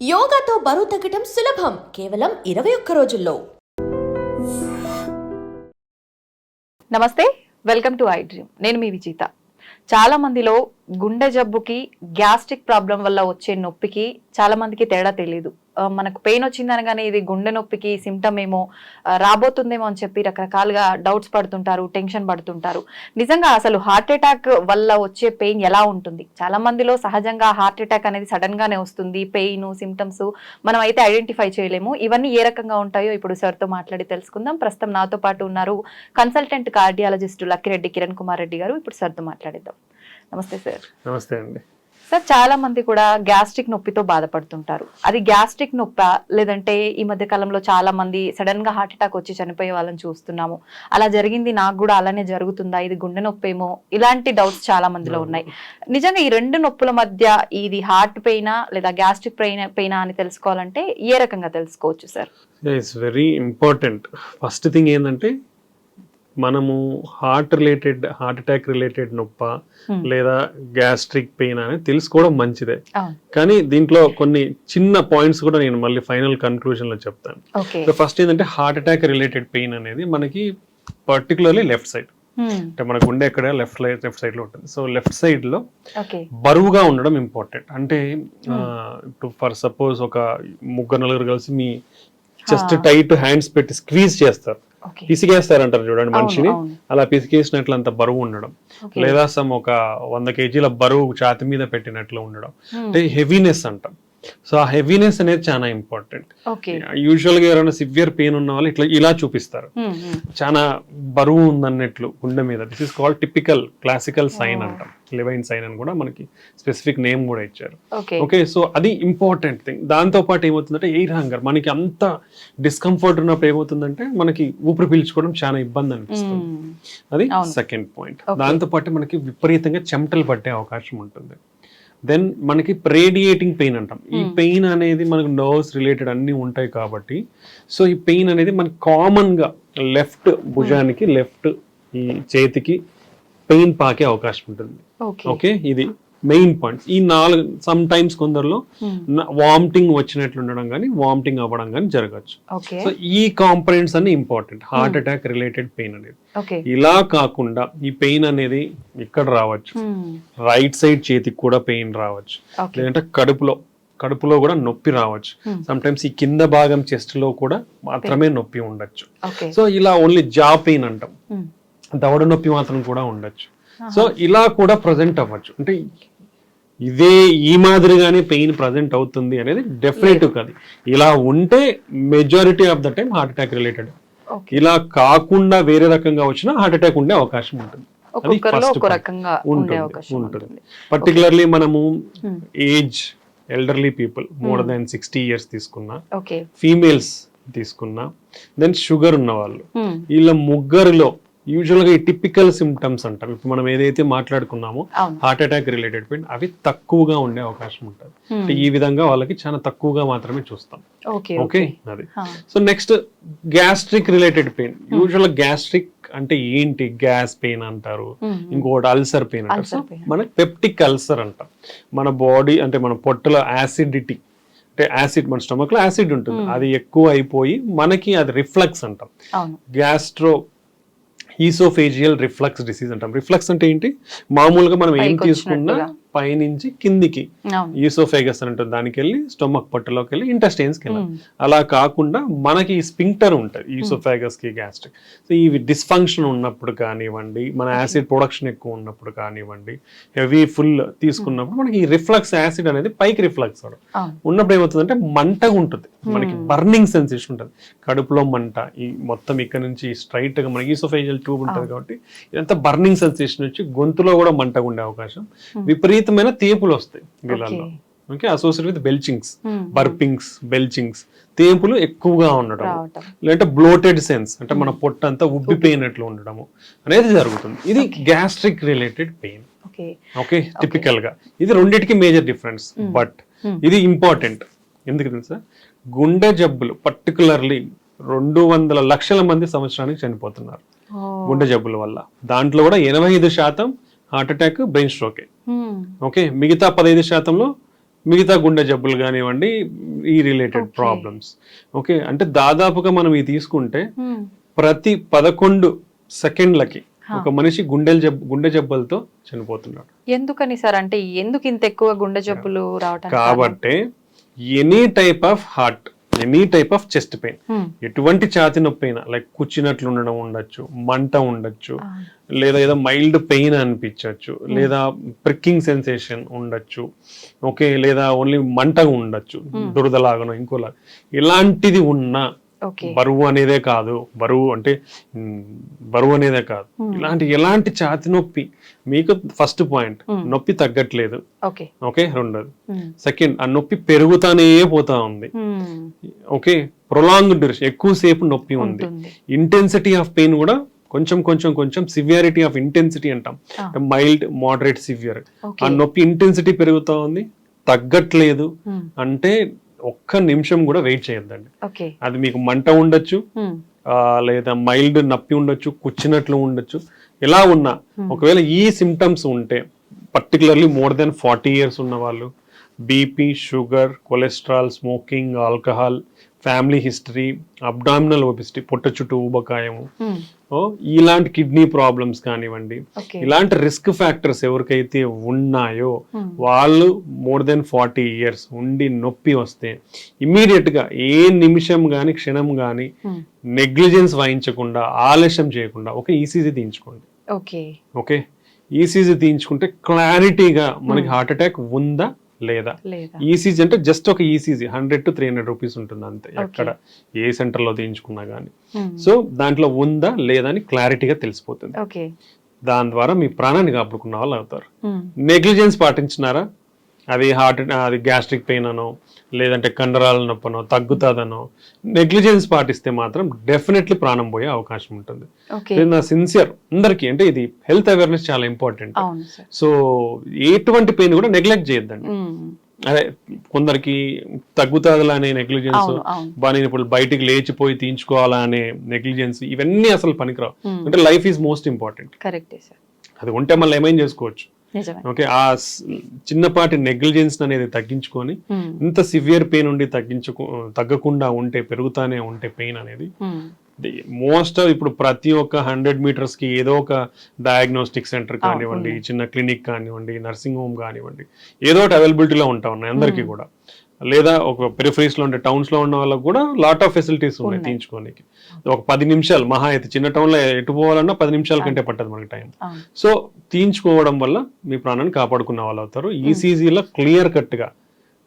యోగాతో బరువు తగ్గటం సులభం కేవలం 21 రోజుల్లో. నమస్తే, వెల్కమ్ టు ఐ డ్రీమ్. నేను మీ విజిత. చాలా మందిలో గుండె జబ్బుకి గ్యాస్ట్రిక్ ప్రాబ్లం వల్ల వచ్చే నొప్పికి చాలా మందికి తేడా తెలియదు. మనకు పెయిన్ వచ్చిందనగానే ఇది గుండె నొప్పికి సిమ్టమ్ ఏమో రాబోతుందేమో అని చెప్పి రకరకాలుగా డౌట్స్ పడుతుంటారు, టెన్షన్ పడుతుంటారు. నిజంగా అసలు హార్ట్ అటాక్ వల్ల వచ్చే పెయిన్ ఎలా ఉంటుంది? చాలా మందిలో సహజంగా హార్ట్ అటాక్ అనేది సడన్ గానే వస్తుంది. పెయిన్ సిమ్టమ్స్ మనం అయితే ఐడెంటిఫై చేయలేము. ఇవన్నీ ఏ రకంగా ఉంటాయో ఇప్పుడు సార్తో మాట్లాడి తెలుసుకుందాం. ప్రస్తుతం నాతో పాటు ఉన్నారు కన్సల్టెంట్ కార్డియాలజిస్ట్ లక్కిరెడ్డి కిరణ్ కుమార్ రెడ్డి గారు. ఇప్పుడు సార్తో మాట్లాడిద్దాం. నమస్తే సార్. నమస్తే అండి. సార్, చాలా మంది కూడా గ్యాస్ట్రిక్ నొప్పితో బాధపడుతుంటారు. అది గ్యాస్ట్రిక్ నొప్పా, లేదంటే ఈ మధ్య కాలంలో చాలా మంది సడన్ గా హార్ట్ అటాక్ వచ్చి చనిపోయే వాళ్ళని చూస్తున్నాము. అలా జరిగింది, నాకు కూడా అలానే జరుగుతుందా, ఇది గుండె నొప్పేమో, ఇలాంటి డౌట్స్ చాలా మందిలో ఉన్నాయి. నిజంగా ఈ రెండు నొప్పుల మధ్య ఇది హార్ట్ పెయినా లేదా గ్యాస్ట్రిక్ పెయినా అని తెలుసుకోవాలంటే ఏ రకంగా తెలుసుకోవచ్చు sir? It's very important. First thing ఏంటంటే మనము హార్ట్ అటాక్ రిలేటెడ్ నొప్ప లేదా గ్యాస్ట్రిక్ పెయిన్ అనేది తెలుసుకోవడం మంచిదే. కానీ దీంట్లో కొన్ని చిన్న పాయింట్స్ కూడా నేను మళ్ళీ ఫైనల్ కన్క్లూజన్ లో చెప్తాను. ఫస్ట్ ఏంటంటే హార్ట్ అటాక్ రిలేటెడ్ పెయిన్ అనేది మనకి పర్టికులర్లీ లెఫ్ట్ సైడ్, అంటే మన గుండె ఎక్కడ లెఫ్ట్ సైడ్ లో ఉంటుంది. సో లెఫ్ట్ సైడ్ లో బరువుగా ఉండడం ఇంపార్టెంట్. అంటే ఇప్పుడు ఫర్ సపోజ్ ఒక ముగ్గురు నలుగురు కలిసి మీ చెస్ట్ టైట్ హ్యాండ్స్ పెట్టి స్క్వీజ్ చేస్తారు, పిసికేస్తారంటారు చూడండి మనిషిని, అలా పిసికేసినట్లు అంత బరువు ఉండడం, లేదా సమ్ ఒక 100 kg బరువు ఛాతి మీద పెట్టినట్లు ఉండడం, అంటే హెవీనెస్ అంటాం. సో ఆ హెవీనెస్ అనేది చాలా ఇంపార్టెంట్. యూజువల్ గా ఎవరైనా సివియర్ పెయిన్ ఉన్న వాళ్ళు ఇలా చూపిస్తారు, చాలా బరువు ఉందన్నట్లు గుండె మీద. This is called typical classical sign అంటాం. లెవైన్ సైన్ అని కూడా మనకి స్పెసిఫిక్ నేమ్ కూడా ఇచ్చారు. ఓకే, సో అది ఇంపార్టెంట్ థింగ్. దాంతో పాటు ఏమవుతుందంటే ఎయిర్ హంగర్. మనకి అంత డిస్కంఫర్ట్ ఉన్నప్పుడు ఏమవుతుందంటే మనకి ఊపిరి పీల్చుకోవడం చాలా ఇబ్బంది అనిపిస్తుంది. అది సెకండ్ పాయింట్. దాంతో పాటు మనకి విపరీతంగా చెమటలు పట్టే అవకాశం ఉంటుంది. దెన్ మనకి రేడియేటింగ్ పెయిన్ అంటాం. ఈ పెయిన్ అనేది మనకు నర్వ్స్ రిలేటెడ్ అన్ని ఉంటాయి కాబట్టి, సో ఈ పెయిన్ అనేది మనకి కామన్ గా లెఫ్ట్ భుజానికి, లెఫ్ట్ ఈ చేతికి పెయిన్ పాకే అవకాశం ఉంటుంది. ఓకే, ఇది మెయిన్ పాయింట్. ఈ 4 సమ్ టైమ్స్ కొందరిలో వామిటింగ్ వచ్చినట్లు ఉండడం కానీ వామిటింగ్ అవ్వడం కానీ జరగచ్చు. సో ఈ కాంపనెంట్స్ అన్ని important heart attack related pain అనేది. ఇలా కాకుండా ఈ పెయిన్ అనేది ఇక్కడ రావచ్చు, రైట్ సైడ్ చేతికి కూడా పెయిన్ రావచ్చు, లేదంటే కడుపులో కూడా నొప్పి రావచ్చు. సమ్ టైమ్స్ ఈ కింద భాగం చెస్ట్ లో కూడా మాత్రమే నొప్పి ఉండొచ్చు. సో ఇలా ఓన్లీ జా పెయిన్ అంటాం, దవడ నొప్పి మాత్రం కూడా ఉండొచ్చు. సో ఇలా కూడా ప్రజెంట్ అవ్వచ్చు. అంటే ఇదే ఈ మాదిరిగానే పెయిన్ ప్రజెంట్ అవుతుంది అనేది డెఫినెటివ్ కాదు. ఇలా ఉంటే majority of the time heart attack related. ఇలా కాకుండా వేరే రకంగా వచ్చినా హార్ట్ అటాక్ ఉండే అవకాశం ఉంటుంది. అది ఫస్ట్ ఉంటుంది. పర్టికులర్లీ మనము age elderly people more than 60 years తీసుకున్నా, ఫీమేల్స్ తీసుకున్నా, దెన్ షుగర్ ఉన్న వాళ్ళు, వీళ్ళ ముగ్గురిలో యూజువల్ గా ఈ టిపికల్ సిమ్టమ్స్ అంటాం. ఇప్పుడు మనం ఏదైతే మాట్లాడుకున్నామో హార్ట్ అటాక్ రిలేటెడ్ పెయిన్, అవి తక్కువగా ఉండే అవకాశం ఉంటుంది. అంటే ఈ విధంగా వాళ్ళకి చాలా తక్కువగా మాత్రమే చూస్తాం. ఓకే, అది. So next gastric related pain. Usual gastric అంటే ఏంటి? గ్యాస్ పెయిన్ అంటారు, ఇంకోటి అల్సర్ పెయిన్ అంటారు. సో మనకి పెప్టిక్ అల్సర్ అంటాం. మన బాడీ అంటే మన పొట్టలో యాసిడిటీ, అంటే యాసిడ్, మన స్టమక్ లో యాసిడ్ ఉంటుంది, అది ఎక్కువ అయిపోయి మనకి అది రిఫ్లక్స్ అంటాం. గ్యాస్ట్రో ఈసోఫేజియల్ రిఫ్లక్స్ డిసీజ్ అంటాం. రిఫ్లక్స్ అంటే ఏంటి? మామూలుగా మనం ఏం తీసుకున్నా పైనుంచి కిందికి ఈసోఫేగస్ అని ఉంటుంది, దానికి వెళ్ళి స్టొమక్ పొట్టలోకి వెళ్ళి ఇంటెస్టైన్స్కి వెళ్ళాలి. అలా కాకుండా మనకి స్పింక్టర్ ఉంటుంది ఈసోఫేగస్ కి, గ్యాస్ట్రిక్. సో ఈ డిస్ఫంక్షన్ ఉన్నప్పుడు కానివ్వండి, మన యాసిడ్ ప్రొడక్షన్ ఎక్కువ ఉన్నప్పుడు కానివ్వండి, హెవీ ఫుల్ తీసుకున్నప్పుడు మనకి ఈ రిఫ్లక్స్ యాసిడ్ అనేది పైకి రిఫ్లక్స్ ఉన్నప్పుడు ఏమవుతుందంటే మంటగా ఉంటుంది, మనకి బర్నింగ్ సెన్సేషన్ ఉంటుంది, కడుపులో మంట. ఈ మొత్తం ఇక్కడ నుంచి స్ట్రైట్ గా మనకి ఈసోఫేజియల్ ట్యూబ్ ఉంటుంది కాబట్టి ఇదంతా బర్నింగ్ సెన్సేషన్ వచ్చి గొంతులో కూడా మంటగా ఉండే అవకాశం, విపరీతమైన తేపులు వస్తాయి వీళ్ళల్లో. Okay, associate with belchings, burpings, belchings, తేపులు ఎక్కువగా ఉండడం, లేదంటే బ్లోటెడ్ సెన్స్ అంటే మన పొట్ట అంతా ఉబ్బిపోయినట్లు ఉండడము అనేది జరుగుతుంది. ఇది gastric related pain. Okay, typical గా ఇది రెండింటికి మేజర్ డిఫరెన్స్. బట్ ఇది ఇంపార్టెంట్ ఎందుకు తెలుసా? గుండె జబ్బులు పర్టికులర్లీ 200 లక్షల మంది సంవత్సరానికి చనిపోతున్నారు గుండె జబ్బుల వల్ల. దాంట్లో కూడా 85% హార్ట్ అటాక్, బ్రెయిన్ స్ట్రోకే. ఓకే, మిగతా 15%లో మిగతా గుండె జబ్బులు కానివ్వండి, ఈ రిలేటెడ్ ప్రాబ్లమ్స్. ఓకే, అంటే దాదాపుగా మనం ఇది తీసుకుంటే ప్రతి 11 సెకండ్లకి ఒక మనిషి గుండె జబ్బులతో చనిపోతున్నాడు. ఎందుకని సార్, అంటే ఎందుకు ఇంత ఎక్కువ గుండె జబ్బులు రావటం? కాబట్టి any type of heart, any type of chest pain, ఎటువంటి ఛాతి నొప్పి అయినా, లైక్ కూర్చున్నట్లు ఉండడం ఉండొచ్చు, మంట ఉండొచ్చు, లేదా ఏదో మైల్డ్ పెయిన్ అనిపించవచ్చు, లేదా ప్రిక్కింగ్ సెన్సేషన్ ఉండొచ్చు, ఓకే, లేదా ఓన్లీ మంటగా ఉండొచ్చు, దురదలాగనో ఇంకోలా, ఇలాంటిది ఉన్నా బరువు అనేదే కాదు, ఎలాంటి ఛాతి నొప్పి మీకు ఫస్ట్ పాయింట్, నొప్పి తగ్గట్లేదు, ఓకే, రెండోది. సెకండ్, ఆ నొప్పి పెరుగుతానే పోతా ఉంది, ఓకే, ప్రొలాంగ్డ్ డ్యూరేషన్, ఎక్కువసేపు నొప్పి ఉంది, ఇంటెన్సిటీ ఆఫ్ పెయిన్ కూడా కొంచెం సివియారిటీ ఆఫ్ ఇంటెన్సిటీ అంటాం, మైల్డ్, మోడరేట్, సివియర్, ఆ నొప్పి ఇంటెన్సిటీ పెరుగుతా ఉంది, తగ్గట్లేదు అంటే ఒక్క నిమిషం కూడా వెయిట్ చేయొద్దండి. అది మీకు మంట ఉండొచ్చు, లేదా మైల్డ్ నొప్పి ఉండొచ్చు, కూర్చున్నట్లు ఉండొచ్చు, ఎలా ఉన్నా ఒకవేళ ఈ సిమ్టమ్స్ ఉంటే, పర్టికులర్లీ మోర్ దెన్ 40 years ఉన్న వాళ్ళు, BP, sugar, cholesterol, smoking, alcohol, family history, abdominal obesity, పొట్ట చుట్టూ ఊబకాయము, ఇలాంటి కిడ్నీ ప్రాబ్లమ్స్ కానివ్వండి, ఇలాంటి రిస్క్ ఫ్యాక్టర్స్ ఎవరికైతే ఉన్నాయో వాళ్ళు మోర్ దెన్ 40 years ఉండి నొప్పి వస్తే ఇమ్మీడియట్ గా ఏ నిమిషం గాని క్షణం గాని నెగ్లిజెన్స్ వహించకుండా, ఆలస్యం చేయకుండా ఒక ఈసీజీ తీయించుకోండి. ఓకే, ఈసీజీ తీయించుకుంటే క్లారిటీగా మనకి హార్ట్ అటాక్ ఉందా లేదా. ఈసీజీ అంటే జస్ట్ ఒక ఈసీజీ 100 to 300 rupees ఉంటుంది అంతే, ఎక్కడ ఏ సెంటర్ లో తీయించుకున్నా గానీ. సో దాంట్లో ఉందా లేదా అని క్లారిటీగా తెలిసిపోతుంది. దాని ద్వారా మీ ప్రాణాన్ని కాపాడుకున్న వాళ్ళు అవుతారు. నెగ్లిజెన్స్ పాటించినారా, అది అది గ్యాస్ట్రిక్ పెయిన్ అనో, లేదంటే కండరాల నొప్పనో, తగ్గుతుందనో నెగ్లిజెన్స్ పాటిస్తే మాత్రం డెఫినెట్లీ ప్రాణం పోయే అవకాశం ఉంటుంది. నా సిన్సియర్ అందరికీ, అంటే ఇది హెల్త్ అవేర్నెస్ చాలా ఇంపార్టెంట్. సో ఎటువంటి పెయిన్ కూడా నెగ్లెక్ట్ చేయొద్దండి. అదే కొందరికి తగ్గుతుందిలా అనే నెగ్లిజెన్స్, బాగా ఇప్పుడు బయటికి లేచిపోయి తీయించుకోవాలా అనే నెగ్లిజెన్స్, ఇవన్నీ అసలు పనికిరావు. అంటే లైఫ్ ఈజ్ మోస్ట్ ఇంపార్టెంట్. అది ఉంటే మళ్ళీ ఏమైనా చేసుకోవచ్చు. ఓకే, ఆ చిన్నపాటి నెగ్లిజెన్స్ అనేది తగ్గించుకొని ఇంత సివియర్ పెయిన్ ఉండి తగ్గకుండా ఉంటే, పెరుగుతానే ఉంటే పెయిన్ అనేది మోస్ట్ ఇప్పుడు ప్రతి ఒక్క 100 meters కి ఏదో ఒక డయాగ్నోస్టిక్ సెంటర్ కానివ్వండి, చిన్న క్లినిక్ కానివ్వండి, నర్సింగ్ హోమ్ కానివ్వండి, ఏదో ఒకటి అవైలబిలిటీలో ఉంటా ఉన్నాయి అందరికీ కూడా. లేదా ఒక పెరిఫరీస్ లో ఉండే టౌన్స్ లో ఉన్న వాళ్ళకి కూడా లాట్ ఆఫ్ ఫెసిలిటీస్ ఉన్నాయి తీయించుకోనికి. ఒక 10 నిమిషాలు మహా అయితే, చిన్న టౌన్ లో ఎటు పోవాలన్నా 10 నిమిషాల కంటే పట్టదు మనకి టైం. సో తీయించుకోవడం వల్ల మీ ప్రాణాన్ని కాపాడుకున్న వాళ్ళు అవుతారు. ఈసీజీలో క్లియర్ కట్ గా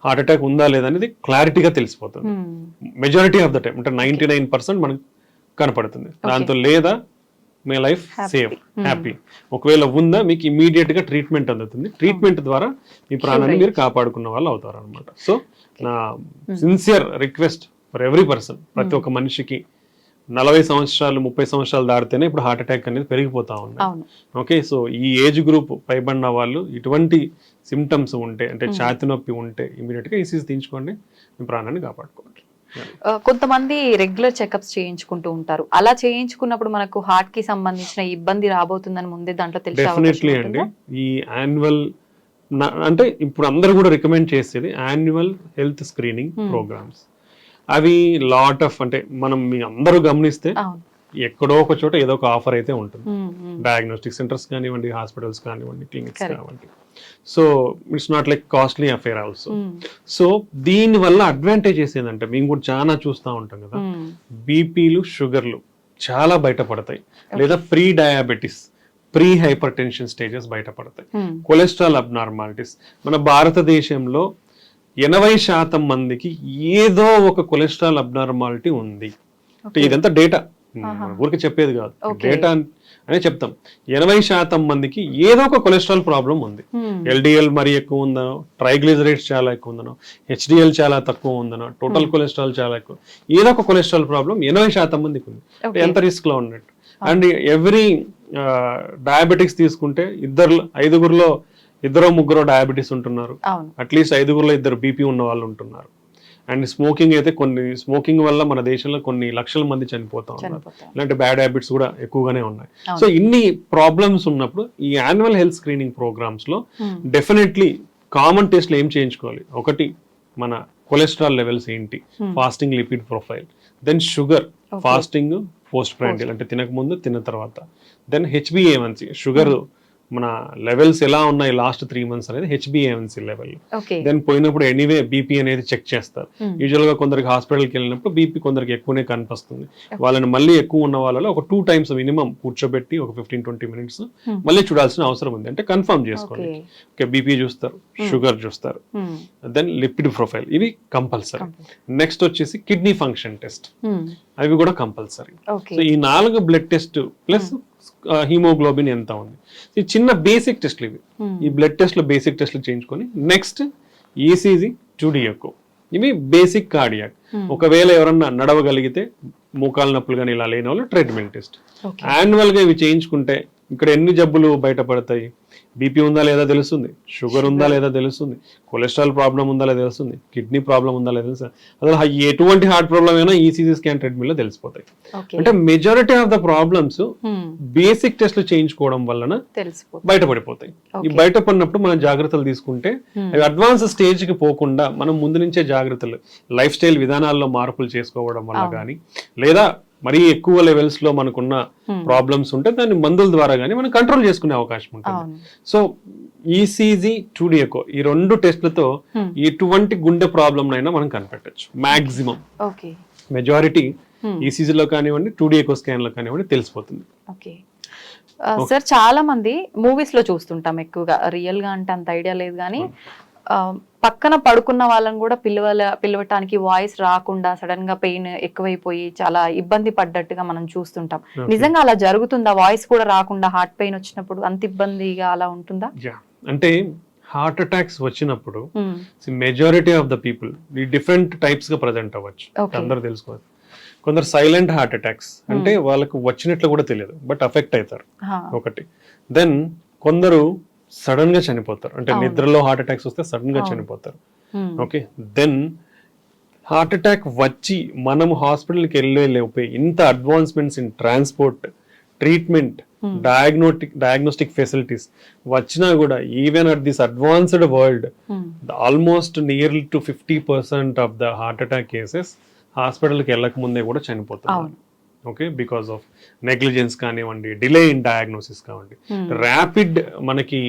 హార్ట్ అటాక్ ఉందా లేదా అనేది క్లారిటీగా తెలిసిపోతుంది. మెజారిటీ ఆఫ్ ద టైం, అంటే 99% మనకు కనపడుతుంది. దాంతో లేదా మీ లైఫ్ సేఫ్, హ్యాపీ. ఒకవేళ ఉందా మీకు ఇమీడియట్ గా ట్రీట్మెంట్ అందుతుంది. ట్రీట్మెంట్ ద్వారా మీ ప్రాణాన్ని మీరు కాపాడుకున్న వాళ్ళు అవుతారు అనమాట. సో నా sincere request for every person, ప్రతి ఒక్క మనిషికి 40 సంవత్సరాలు 30 సంవత్సరాలు దాటితేనే ఇప్పుడు హార్ట్ అటాక్ అనేది పెరిగిపోతా ఉంది. ఓకే, సో ఈ ఏజ్ గ్రూప్ పైబడిన వాళ్ళు ఇటువంటి సిమ్టమ్స్ ఉంటే, అంటే ఛాతి నొప్పి ఉంటే ఇమీడియట్ గా ఈసీజీ తీయించుకోండి, మీ ప్రాణాన్ని కాపాడుకోండి. కొంతమంది రెగ్యులర్ చెకప్స్ చేయించుకుంటూ ఉంటారు. అలా చేయించుకున్నప్పుడు మనకు హార్ట్ కి సంబంధించిన ఇబ్బంది రాబోతుందని ముందే దాంట్లో తెలిసే డెఫినెట్లీ అండి. ఈ యాన్యువల్, అంటే ఇప్పుడు అందరూ కూడా రికమెండ్ చేసేది యాన్యువల్ హెల్త్ స్క్రీనింగ్ ప్రోగ్రామ్స్. అవి లాట్ ఆఫ్, అంటే మనం మీ అందరూ గమనిస్తే ఎక్కడో ఒక చోట ఏదో ఒక ఆఫర్ అయితే ఉంటుంది. డయాగ్నోస్టిక్ సెంటర్స్ కానివ్వండి, హాస్పిటల్స్ కానివ్వండి, క్లినిక్స్ కానివ్వండి. So it's not like costly affair also. So దీని వల్ల అడ్వాంటేజెస్ ఏంటంటే, మేము కూడా చాలా చూస్తూ ఉంటాం కదా, బీపీలు, షుగర్లు చాలా బయటపడతాయి, లేదా pre diabetes, pre hyper tension stages బయటపడతాయి, కొలెస్ట్రాల్ అబ్నార్మాలిటీస్. మన భారతదేశంలో 80% మందికి ఏదో ఒక కొలెస్ట్రాల్ అబ్నార్మాలిటీ ఉంది. ఇదంతా డేటా, ఊరికి చెప్పేది కాదు, డేటా అనే చెప్తాం. 80% మందికి ఏదో ఒక కొలెస్ట్రాల్ ప్రాబ్లం ఉంది. ఎల్డిఎల్ మరీ ఎక్కువ ఉందనో, ట్రైగ్లిజరైడ్స్ చాలా ఎక్కువ ఉందనో, హెచ్డిఎల్ చాలా తక్కువ ఉందనో, టోటల్ కొలెస్ట్రాల్ చాలా ఎక్కువ, ఏదో ఒక కొలెస్ట్రాల్ ప్రాబ్లం 80% మందికి ఉంది. ఎంత రిస్క్ లో ఉన్నట్టు. అండ్ ఎవ్రీ డయాబెటిక్స్ తీసుకుంటే 5గురిలో 2-3 డయాబెటీస్ ఉంటున్నారు, అట్లీస్ట్ 5గురిలో 2 బీపీ ఉన్న వాళ్ళు ఉంటున్నారు. అండ్ స్మోకింగ్ అయితే, స్మోకింగ్ వల్ల మన దేశంలో కొన్ని లక్షల మంది చనిపోతా ఉన్నారు. ఇలాంటి బ్యాడ్ హ్యాబిట్స్ కూడా ఎక్కువగానే ఉన్నాయి. సో ఇన్ని ప్రాబ్లమ్స్ ఉన్నప్పుడు ఈ యాన్యువల్ హెల్త్ స్క్రీనింగ్ ప్రోగ్రామ్స్ లో డెఫినెట్లీ కామన్ టెస్ట్లు ఏం చేయించుకోవాలి. ఒకటి మన కొలెస్ట్రాల్ లెవెల్స్ ఏంటి, fasting lipid profile, then sugar, fasting post prandial అంటే తినక ముందు తిన్న తర్వాత, దెన్ HbA1c షుగర్ మన లెవెల్స్ ఎలా ఉన్నాయి లాస్ట్ 3 months అనేది HbA1c లెవెల్. దెన్ పోయినప్పుడు ఎనీవే బీపీ అనేది చెక్ చేస్తారు. యూజువల్ గా కొందరికి హాస్పిటల్కి వెళ్ళినప్పుడు బీపీ కొందరికి ఎక్కువనే కనిపిస్తుంది. వాళ్ళని మళ్ళీ ఎక్కువ ఉన్న వాళ్ళలో ఒక 2 times మినిమం కూర్చోబెట్టి ఒక 15-20 minutes మళ్ళీ చూడాల్సిన అవసరం ఉంది. అంటే కన్ఫర్మ్ చేసుకోండి. ఓకే, బీపీ చూస్తారు, షుగర్ చూస్తారు, దెన్ లిపిడ్ ప్రొఫైల్, ఇవి కంపల్సరీ. నెక్స్ట్ వచ్చేసి కిడ్నీ ఫంక్షన్ టెస్ట్, అవి కూడా కంపల్సరీ. సో ఈ 4 బ్లడ్ టెస్ట్ ప్లస్ హీమోగ్లోబిన్ ఎంత ఉంది, ఈ చిన్న బేసిక్ టెస్ట్లు ఇవి. ఈ బ్లడ్ టెస్ట్లు బేసిక్ టెస్ట్లు చేయించుకొని నెక్స్ట్ ECG 2D ఎకో, ఇవి బేసిక్ కార్డియాక్. ఒకవేళ ఎవరన్నా నడవగలిగితే మోకాలు నొప్పులు కానీ ఇలా లేని వాళ్ళు ట్రెడ్మిల్ టెస్ట్. యాన్యువల్ గా ఇవి చేయించుకుంటే ఇక్కడ ఎన్ని జబ్బులు బయటపడతాయి. బీపీ ఉందా లేదా తెలుస్తుంది, షుగర్ ఉందా లేదా తెలుస్తుంది, కొలెస్ట్రాల్ ప్రాబ్లం ఉందా లేదా తెలుస్తుంది, కిడ్నీ ప్రాబ్లం ఉందా లేదా తెలుస్తుంది. అసలు ఎటువంటి హార్ట్ ప్రాబ్లం అయినా ECG స్కాన్ ట్రెడ్మిల్ లో తెలిసిపోతాయి. అంటే majority of the problems basic టెస్ట్లు చేయించుకోవడం వలన బయటపడిపోతాయి. ఈ బయటపడినప్పుడు మనం జాగ్రత్తలు తీసుకుంటే అవి అడ్వాన్స్ స్టేజ్ కి పోకుండా మనం ముందు నుంచే జాగ్రత్తలు, లైఫ్ స్టైల్ విధానాల్లో మార్పులు చేసుకోవడం వల్ల కానీ, లేదా మరీ ఎక్కువ లెవెల్స్ లో మనకున్న ప్రాబ్లమ్స్ ఉంటే దాన్ని మందుల ద్వారా కానీ మనం కంట్రోల్ చేసుకునే అవకాశం ఉంటుంది. సో ECG 2D ఎకో, ఈ 2 టెస్ట్లతో ఎటువంటి గుండె ప్రాబ్లం అయినా మనం కనిపెట్టచ్చు. మాక్సిమం మెజారిటీ ECG లో కానివ్వండి, 2D ఎకో స్కాన్ లో కానివ్వండి తెలిసిపోతుంది. సార్, చాలా మంది మూవీస్ లో చూస్తుంటాం ఎక్కువగా, రియల్ గా అంటే అంత ఐడియా లేదు కానీ పక్కన పడుకున్న వాళ్ళని కూడా పిలవటానికి వాయిస్ రాకుండా సడన్ గా పెయిన్ ఎక్కువైపోయి చాలా ఇబ్బంది పడ్డట్టుగా మనం చూస్తుంటాం. నిజంగా అలా జరుగుతుందా? వాయిస్ కూడా రాకుండా హార్ట్ పెయిన్ వచ్చినప్పుడు అంత ఇబ్బందిగా అలా ఉంటుందా? అంటే హార్ట్ అటాక్స్ వచ్చినప్పుడు మెజారిటీ ఆఫ్ ద పీపుల్ ఈ డిఫరెంట్ టైప్స్ గా ప్రజెంట్ అవ్వచ్చు. అందరూ తెలుసుకోవాలి. కొందరు సైలెంట్ హార్ట్ అటాక్స్, అంటే వాళ్ళకు వచ్చినట్లు కూడా తెలియదు బట్ అఫెక్ట్ అవుతారు ఒకటి. దెన్ కొందరు సడన్ గా చనిపోతారు, అంటే నిద్రలో హార్ట్ అటాక్స్ వస్తే సడన్ గా చనిపోతారు. ఓకే, దెన్ హార్ట్ అటాక్ వచ్చి మనం హాస్పిటల్కి వెళ్ళే ఇంత advancements in transport, treatment, diagnostic facilities వచ్చినా కూడా even at this advanced world almost nearly to 50% of the heart attack cases హాస్పిటల్కి వెళ్ళక ముందే కూడా చనిపోతున్నారు. ఓకే, బికాస్ ఆఫ్ నెగ్లిజెన్స్ కానివ్వండి, డిలే ఇన్ డయాగ్నోసిస్ కానివ్వండి, ర్యాపిడ్ మనకి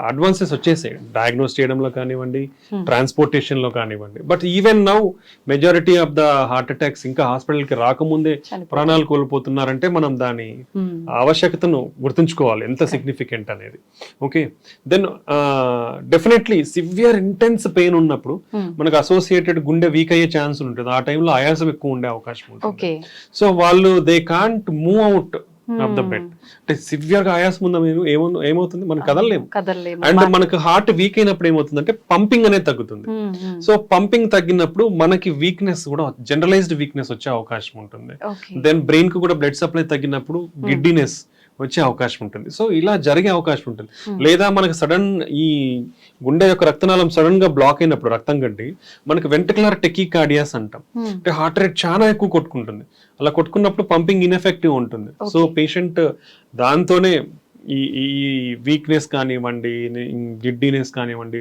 అడ్వాన్సెస్ వచ్చేసాయి డయాగ్నోస్ చేయడంలో కానివ్వండి, ట్రాన్స్పోర్టేషన్ లో కానివ్వండి. But even now majority of the heart attacks ఇంకా హాస్పిటల్కి రాకముందే ప్రాణాలు కోల్పోతున్నారంటే మనం దాని ఆవశ్యకతను గుర్తుంచుకోవాలి, ఎంత సిగ్నిఫికెంట్ అనేది. Okay, then definitely severe intense pain ఉన్నప్పుడు మనకు అసోసియేటెడ్ గుండె వీక్ అయ్యే ఛాన్స్ ఉంటుంది. ఆ టైంలో ఆయాసం ఎక్కువ ఉండే అవకాశం ఉంటుంది. సో వాళ్ళు they can't move out of the bed. అంటే సివియర్ గా ఆయాసం ఉందా ఏమవుతుంది, మనం కదలలేము. అండ్ మనకు హార్ట్ వీక్ అయినప్పుడు ఏమవుతుందంటే పంపింగ్ అనేది తగ్గుతుంది. సో పంపింగ్ తగ్గినప్పుడు మనకి వీక్నెస్ కూడా, జనరలైజ్డ్ వీక్నెస్ వచ్చే అవకాశం ఉంటుంది. దెన్ బ్రెయిన్ కు కూడా బ్లడ్ సప్లై తగ్గినప్పుడు గిడ్డినెస్ వచ్చే అవకాశం ఉంటుంది. సో ఇలా జరిగే అవకాశం ఉంటుంది. లేదా మనకు సడన్ ఈ గుండె యొక్క రక్తనాళం సడన్ గా బ్లాక్ అయినప్పుడు రక్తం గడ్డి మనకు వెంట్రికులర్ టెకీకార్డియాస్ అంటాం. అంటే హార్ట్ రేట్ చాలా ఎక్కువ కొట్టుకుంటుంది. అలా కొట్టుకున్నప్పుడు పంపింగ్ ఇన్ఎఫెక్టివ్ ఉంటుంది. సో పేషెంట్ దాంతోనే ఈ వీక్నెస్ కానివ్వండి, గిడ్డినెస్ కానివ్వండి,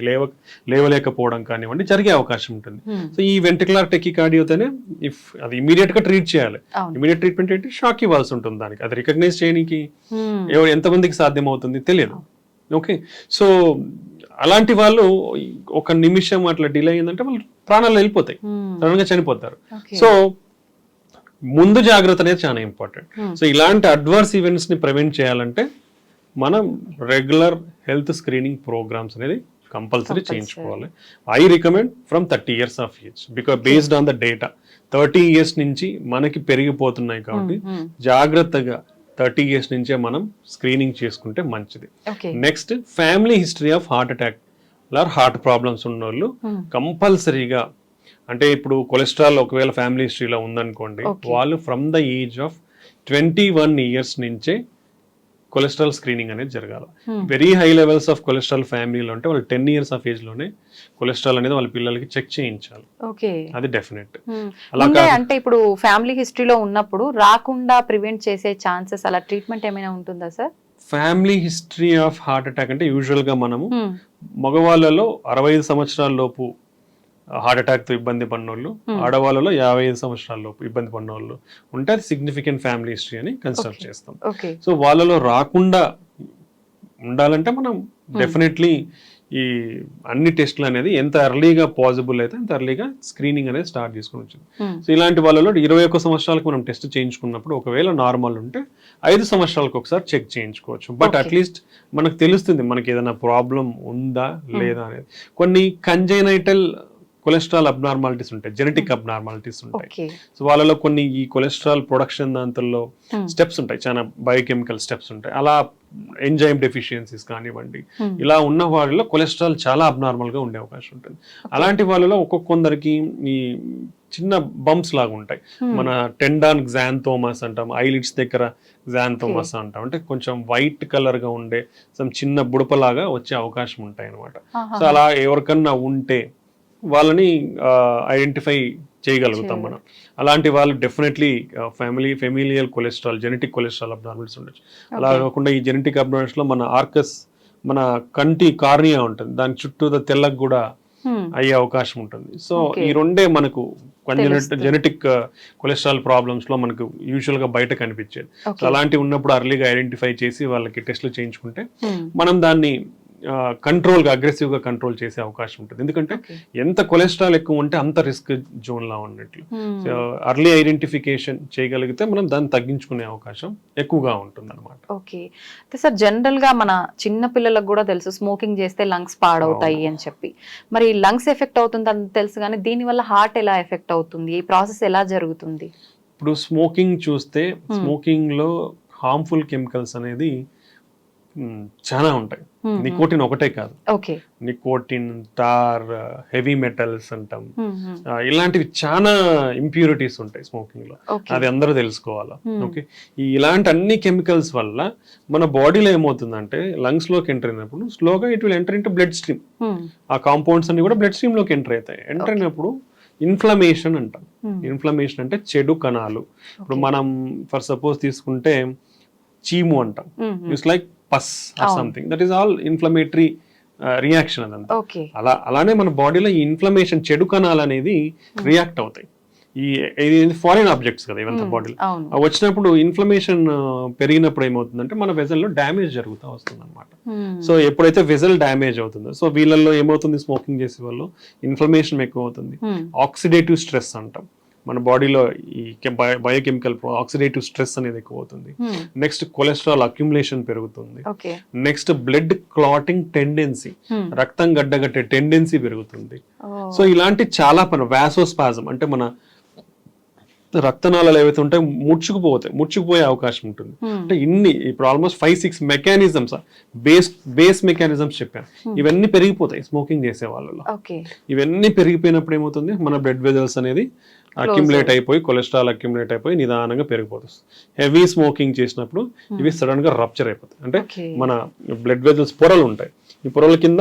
లేవలేకపోవడం కానివ్వండి జరిగే అవకాశం ఉంటుంది. సో ఈ వెంట్రికులర్ టెకీకార్డియాతోనే ఇఫ్ అది ఇమీడియట్ గా ట్రీట్ చేయాలి. ఇమీడియట్ ట్రీట్మెంట్ ఏంటి, షాక్ ఇవ్వాల్సి ఉంటుంది. దానికి అది రికగ్నైజ్ చేయడానికి ఎంతమందికి సాధ్యం అవుతుంది తెలియదు. ఓకే, సో అలాంటి వాళ్ళు ఒక నిమిషం అట్లా డిలే అయిందంటే వాళ్ళు ప్రాణాలు వెళ్ళిపోతాయి, సడన్ గా చనిపోతారు. సో ముందు జాగ్రత్త అనేది చాలా ఇంపార్టెంట్. సో ఇలాంటి అడ్వర్స్ ఈవెంట్స్ ని ప్రివెంట్ చేయాలంటే మనం రెగ్యులర్ హెల్త్ స్క్రీనింగ్ ప్రోగ్రామ్స్ అనేది కంపల్సరీ చేయించుకోవాలి. I recommend from 30 years of age, because based on the data 30 years నుంచి మనకి పెరిగిపోతున్నాయి కాబట్టి జాగ్రత్తగా 30 years నుంచే మనం స్క్రీనింగ్ చేసుకుంటే మంచిది. Next family history of heart attack or heart problems ఉన్న వాళ్ళు కంపల్సరీగా, అంటే ఇప్పుడు కొలెస్ట్రాల్ ఒకవేళ ఫ్యామిలీ హిస్టరీలో ఉందనుకోండి, వాళ్ళు from the age of 21 years నుంచే కొలెస్ట్రాల్ స్క్రీనింగ్ అనేది జరగాలి. Very high levels of cholesterol ఫ్యామిలీలో ఉంటే వాళ్ళు 10 years ఆఫ్ ఏజ్ లోనే కొలెస్ట్రాల్ అనేది వాళ్ళ పిల్లలకి చెక్ చేయించాలి. అది డెఫినెట్. అంటే ఇప్పుడు ఫ్యామిలీ హిస్టరీలో ఉన్నప్పుడు రాకుండా ప్రివెంట్ చేసే ఛాన్సెస్, అలా ట్రీట్మెంట్ ఏమైనా ఉంటుందా sir? Family history of heart attack అంటే యూజువల్ గా మనము మగవాళ్ళలో 65 సంవత్సరాల లోపు హార్ట్ అటాక్ తో ఇబ్బంది పడినోళ్ళు, ఆడవాళ్ళలో 55 సంవత్సరాల లోపు ఇబ్బంది పడినోళ్ళు ఉంటే అది సిగ్నిఫికెంట్ ఫ్యామిలీ హిస్టరీ అని కన్సిడర్ చేస్తాం. సో వాళ్ళలో రాకుండా ఉండాలంటే మనం డెఫినెట్లీ ఈ అన్ని టెస్టులు అనేది ఎంత ఎర్లీగా పాసిబుల్ అయితే అంత ఎర్లీగా స్క్రీనింగ్ అనేది స్టార్ట్ చేసుకుని వచ్చింది. సో ఇలాంటి వాళ్ళలో 21 సంవత్సరాలకు మనం టెస్ట్ చేయించుకున్నప్పుడు ఒకవేళ నార్మల్ ఉంటే 5 సంవత్సరాలకు ఒకసారి చెక్ చేయించుకోవచ్చు. బట్ అట్లీస్ట్ మనకు తెలుస్తుంది మనకి ఏదైనా ప్రాబ్లం ఉందా లేదా అనేది. కొన్ని కంజైనైటల్ కొలెస్ట్రాల్ అబ్నార్మాలిటీస్ ఉంటాయి, జెనెటిక్ అబ్నార్మాలిటీస్ ఉంటాయి. సో వాళ్ళలో కొన్ని ఈ కొలెస్ట్రాల్ ప్రొడక్షన్ దాంట్లో స్టెప్స్ ఉంటాయి, చాలా బయోకెమికల్ స్టెప్స్ ఉంటాయి. అలా ఎంజైమ్ డెఫిషియన్సీస్ కానివ్వండి, ఇలా ఉన్న వాళ్ళలో కొలెస్ట్రాల్ చాలా అబ్నార్మల్ గా ఉండే అవకాశం ఉంటుంది. అలాంటి వాళ్ళలో ఒక్కొక్కరికి ఈ చిన్న బంప్స్ లాగా ఉంటాయి. మన టెండాన్ గ్జాంథోమస్ అంటాం, ఐలిడ్స్ దగ్గర గ్జాంథోమస్ అంటాం. అంటే కొంచెం వైట్ కలర్ గా ఉండే చిన్న బుడపలాగా వచ్చే అవకాశం ఉంటాయి అనమాట. సో అలా ఎవరికన్నా ఉంటే వాళ్ళని ఐడెంటిఫై చేయగలుగుతాం మనం. అలాంటి వాళ్ళు definitely familial cholesterol, genetic cholesterol abnormals ఉండొచ్చు. అలా కాకుండా ఈ జెనెటిక్ అబ్నార్మల్స్ లో మన ఆర్కస్, మన కంటి కార్నియా ఉంటుంది, దాని చుట్టూ తెల్లగా కూడా అయ్యే అవకాశం ఉంటుంది. సో ఈ రెండే మనకు జెనెటిక్ కొలెస్ట్రాల్ ప్రాబ్లమ్స్ లో మనకు యూజువల్ గా బయట కనిపించేది. సో అలాంటివి ఉన్నప్పుడు అర్లీగా ఐడెంటిఫై చేసి వాళ్ళకి టెస్ట్లు చేయించుకుంటే మనం దాన్ని కంట్రోల్ గా, అగ్రెసివ్ గా కంట్రోల్ చేసే అవకాశం ఉంటుంది. ఎందుకంటే ఎంత కొలెస్ట్రాల్ ఎక్కువ ఉంటే అంత రిస్క్ జోన్ లా ఉన్నట్లు. సో అర్లీ ఐడెంటిఫికేషన్ చేయగలిగితే మనం దాన్ని తగ్గించుకునే అవకాశం ఎక్కువగా ఉంటుంది అనమాట. ఓకే. సార్ జనరల్ గా మన చిన్న పిల్లలకు కూడా తెలుసు స్మోకింగ్ చేస్తే లంగ్స్ పాడవుతాయి అని చెప్పి. మరి లంగ్స్ ఎఫెక్ట్ అవుతుంది అని తెలుసు, కానీ దీని వల్ల హార్ట్ ఎలా ఎఫెక్ట్ అవుతుంది, ఈ ప్రాసెస్ ఎలా జరుగుతుంది? ఇప్పుడు స్మోకింగ్ చూస్తే స్మోకింగ్ లో హార్మ్ఫుల్ కెమికల్స్ అనేది చాలా ఉంటాయి. నికోటిన్ ఒకటే కాదు, నికోటిన్, టార్, హెవీ మెటల్స్ అంటాం, ఇలాంటివి చాలా ఇంప్యూరిటీస్ ఉంటాయి స్మోకింగ్ లో. అది అందరూ తెలుసుకోవాలా. ఓకే, ఇలాంటి అన్ని కెమికల్స్ వల్ల మన బాడీలో ఏమవుతుందంటే లంగ్స్ లోకి ఎంటర్ అయినప్పుడు స్లోగా it will enter into blood stream. ఆ కాంపౌండ్స్ అన్ని కూడా బ్లడ్ స్ట్రీమ్ లోకి ఎంటర్ అవుతాయి. ఎంటర్ అయినప్పుడు ఇన్ఫ్లమేషన్ అంటాం. ఇన్ఫ్లమేషన్ అంటే చెడు కణాలు. ఇప్పుడు మనం ఫర్ సపోజ్ తీసుకుంటే చీము అంటాం, it's like pus or something, that is all inflammatory reaction అదంతా. అలానే మన బాడీలో ఈ ఇన్ఫ్లమేషన్, చెడు కణాలు అనేది రియాక్ట్ అవుతాయి. ఇది ఫారిన్ ఆబ్జెక్ట్స్ కదా ఇవంతా బాడీలో. వచ్చినప్పుడు ఇన్ఫ్లమేషన్ పెరిగినప్పుడు ఏమవుతుందంటే మన వెజల్ లో డ్యామేజ్ జరుగుతూ వస్తుంది అనమాట. సో ఎప్పుడైతే వెజల్ డ్యామేజ్ అవుతుందో, సో వీళ్ళల్లో ఏమవుతుంది, స్మోకింగ్ చేసే వాళ్ళు ఇన్ఫ్లమేషన్ ఎక్కువ అవుతుంది. ఆక్సిడేటివ్ స్ట్రెస్ అంటాం, మన బాడీలో ఈ బయోకెమికల్ ఆక్సిడేటివ్ స్ట్రెస్ అనేది ఎక్కువ అవుతుంది. నెక్స్ట్ కొలెస్ట్రాల్ అక్యుములేషన్ పెరుగుతుంది. నెక్స్ట్ బ్లడ్ క్లాటింగ్ టెండెన్సీ, రక్తం గడ్డగట్టే టెండెన్సీ పెరుగుతుంది. సో ఇలాంటి చాలా వాసోస్పాజం అంటే మన రక్తనాళాలు ఏవైతే ఉంటాయి ముడుచుకుపోయే అవకాశం ఉంటుంది. అంటే ఇప్పుడు ఆల్మోస్ట్ 5-6 మెకానిజమ్స్, బేస్ మెకానిజమ్స్ చెప్పాను, ఇవన్నీ పెరిగిపోతాయి స్మోకింగ్ చేసే వాళ్ళలో. ఇవన్నీ పెరిగిపోయినప్పుడు ఏమవుతుంది, మన బ్లడ్ వెజల్స్ అనేది అక్యుములేట్ అయిపోయి, కొలెస్ట్రాల్ అక్యుములేట్ అయిపోయి నిదానంగా పెరిగిపోతుంది. హెవీ స్మోకింగ్ చేసినప్పుడు ఇవి సడన్ గా రప్చర్ అయిపోతాయి. అంటే మన బ్లడ్ వెజల్స్ పొరలు ఉంటాయి, ఈ పొరల కింద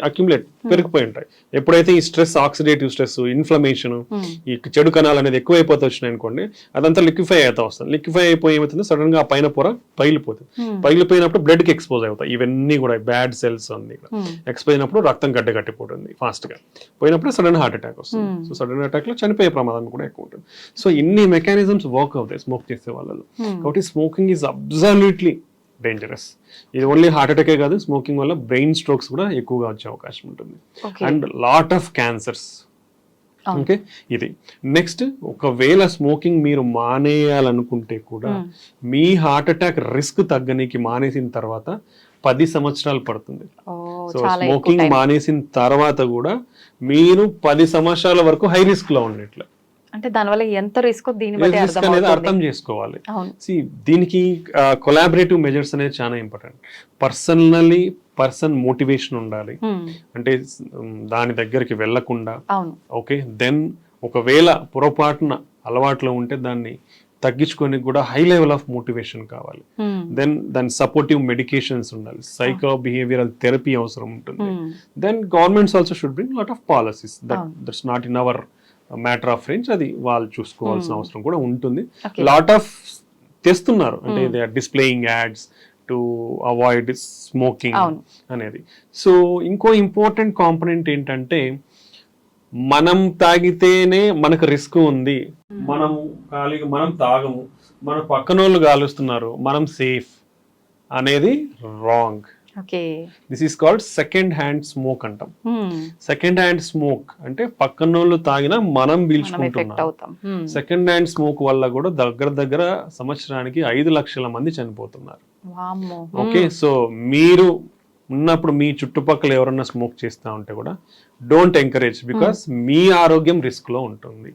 అక్యుములేట్ పెరిగిపోయి ఉంటాయి. ఎప్పుడైతే ఈ స్ట్రెస్, ఆక్సిడేటివ్ స్ట్రెస్, ఇన్ఫ్లమేషన్, ఈ చెడు కణాలు అనేది ఎక్కువైపోతే వచ్చినాయి అనుకోండి, అదంతా లిక్విఫై అవుతా వస్తుంది. లిక్విఫై అయిపోయి ఏమవుతుంది, సడన్ గా ఆ పైన పొర పగిలిపోతుంది. పగిలిపోయినప్పుడు బ్లడ్ కి ఎక్స్పోజ్ అవుతాయి. ఇవన్నీ కూడా బ్యాడ్ సెల్స్ అన్ని ఎక్స్పోజ్ అయినప్పుడు రక్తం గడ్డగట్టిపోతుంది ఫాస్ట్ గా. పోయినప్పుడు సడన్ హార్ట్ అటాక్ వస్తుంది. సో సడన్ అటాక్ లో చనిపోయే ప్రమాదం కూడా ఎక్కువ ఉంటుంది. సో ఇన్ని మెకానిజమ్స్ వర్క్ అవుతాయి స్మోక్ చేసే వాళ్ళలో. కాబట్టి స్మోకింగ్ ఈజ్ అబ్సల్యూట్లీ డేంజరస్. ఇది ఓన్లీ హార్ట్ అటాకే కాదు, స్మోకింగ్ వల్ల బ్రెయిన్ స్ట్రోక్స్ కూడా ఎక్కువగా వచ్చే అవకాశం ఉంటుంది. And lot of cancers. Okay, ఇది నెక్స్ట్. ఒకవేళ స్మోకింగ్ మీరు మానేయాలనుకుంటే కూడా మీ హార్ట్ అటాక్ రిస్క్ తగ్గనికి మానేసిన తర్వాత 10 సంవత్సరాలు పడుతుంది. సో స్మోకింగ్ మానేసిన తర్వాత కూడా మీరు 10 సంవత్సరాల వరకు హై రిస్క్ లో ఉన్నట్లు. అంటే దానివల్ల ఎంత రిస్క్ అనేది అర్థం చేసుకోవాలి. దీనికి కొలాబరేటివ్ మెజర్స్ అనేది చాలా ఇంపార్టెంట్. పర్సన్ మోటివేషన్ ఉండాలి, అంటే దాని దగ్గరికి వెళ్లకుండా. ఓకే, దెన్ ఒకవేళ పొరపాటున అలవాట్లో ఉంటే దాన్ని తగ్గించుకొని కూడా హై లెవెల్ ఆఫ్ మోటివేషన్ కావాలి. దెన్ దాని సపోర్టివ్ మెడికేషన్స్ ఉండాలి, సైకో బిహేవియరల్ థెరపీ అవసరం ఉంటుంది. Then governments also should bring lot of policies. That's not in our matter of range, అది వాళ్ళు చూసుకోవాల్సిన అవసరం కూడా ఉంటుంది. లాట్ ఆఫ్ తెస్తున్నారు, అంటే they are displaying ads to avoid smoking అనేది. సో ఇంకో ఇంపార్టెంట్ కాంపోనెంట్ ఏంటంటే మనం తాగితేనే మనకు రిస్క్ ఉంది, మనం ఖాళీగా మనం తాగము, మన పక్కన వాళ్ళు కాలుస్తున్నారు, మనం సేఫ్ అనేది wrong. Okay. This is called second hand smoke అంటాం. సెకండ్ హ్యాండ్ స్మోక్ అంటే పక్కనోళ్ళు తాగినా మనం పీల్చుకుంటున్నాం. సెకండ్ హ్యాండ్ స్మోక్ వల్ల కూడా దగ్గర సంవత్సరానికి 5 లక్షల మంది చనిపోతున్నారు. ఓకే, సో మీరు ఉన్నప్పుడు మీ చుట్టుపక్కల ఎవరన్నా స్మోక్ చేస్తా ఉంటే కూడా డోంట్ ఎంకరేజ్, బికాస్ మీ ఆరోగ్యం రిస్క్ లో ఉంటుంది.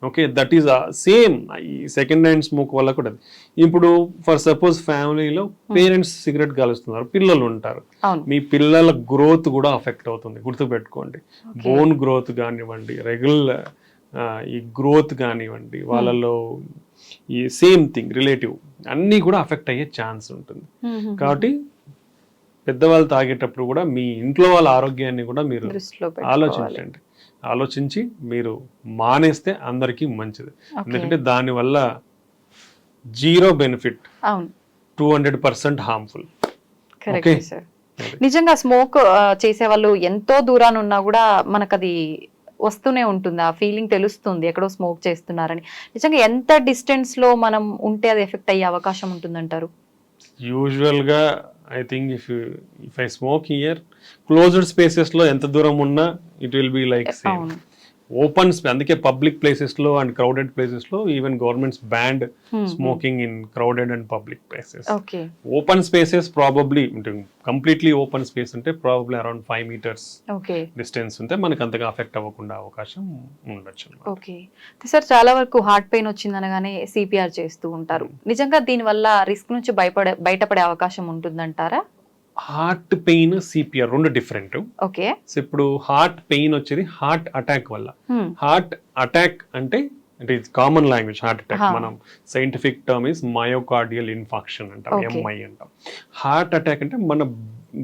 ఓకే, దట్ ఈస్ సేమ్ ఈ సెకండ్ హ్యాండ్ స్మోక్ వల్ల కూడా. ఇప్పుడు ఫర్ సపోజ్ ఫ్యామిలీలో పేరెంట్స్ సిగరెట్ కాలుస్తున్నారు, పిల్లలు ఉంటారు, మీ పిల్లల గ్రోత్ కూడా అఫెక్ట్ అవుతుంది. గుర్తుపెట్టుకోండి, బోన్ గ్రోత్ కానివ్వండి, రెగ్యులర్ ఈ గ్రోత్ కానివ్వండి, వాళ్ళలో ఈ సేమ్ థింగ్ రిలేటివ్ అన్నీ కూడా అఫెక్ట్ అయ్యే ఛాన్స్ ఉంటుంది. కాబట్టి పెద్దవాళ్ళు తాగేటప్పుడు కూడా మీ ఇంట్లో వాళ్ళ ఆరోగ్యాన్ని కూడా మీరు ఆలోచించండి. ఆలోచించి మీరు మానేస్తే అందరికీ మంచిది. ఎందుకంటే దానివల్ల 0 బెనిఫిట్, 200% హార్మ్ఫుల్. నిజంగా స్మోక్ చేసే వాళ్ళు ఎంతో దూరాన్ని ఉన్నా కూడా మనకు అది వస్తూనే ఉంటుంది, ఆ ఫీలింగ్ తెలుస్తుంది ఎక్కడో స్మోక్ చేస్తున్నారని. నిజంగా ఎంత డిస్టెన్స్ లో మనం ఉంటే అది ఎఫెక్ట్ అయ్యే అవకాశం ఉంటుందంటారు? యూజువల్ గా I think if I smoke here, closed spaces లో ఎంత దూరం ఉన్నా it will be like same. Open అందుకే పబ్లిక్ ప్లేసెస్ లో అండ్ క్రౌడెడ్ ప్లేసెస్ లో even governments band smoking in crowded and public places. Open spaces probably completely open space అంటే probably around 5 meters distance ఉంటే మనకి అంతగా అఫెక్ట్ అవ్వకుండా అవకాశం ఉండొచ్చు. ఓకే సార్, చాలా వరకు హార్ట్ పెయిన్ వచ్చిందనగానే సిపిఆర్ చేస్తూ ఉంటారు. నిజంగా దీని వల్ల రిస్క్ నుంచి బయటపడే అవకాశం ఉంటుందంటారా? హార్ట్ పెయిన్, సిపిఆర్ రెండు డిఫరెంట్. ఓకే, ఇప్పుడు హార్ట్ పెయిన్ వచ్చేది హార్ట్ అటాక్ వల్ల. హార్ట్ అటాక్ అంటే it is common language. Heart attack మనం scientific term is myocardial infarction అంటాం, ఎంఐ అంటాం. హార్ట్ అటాక్ అంటే మన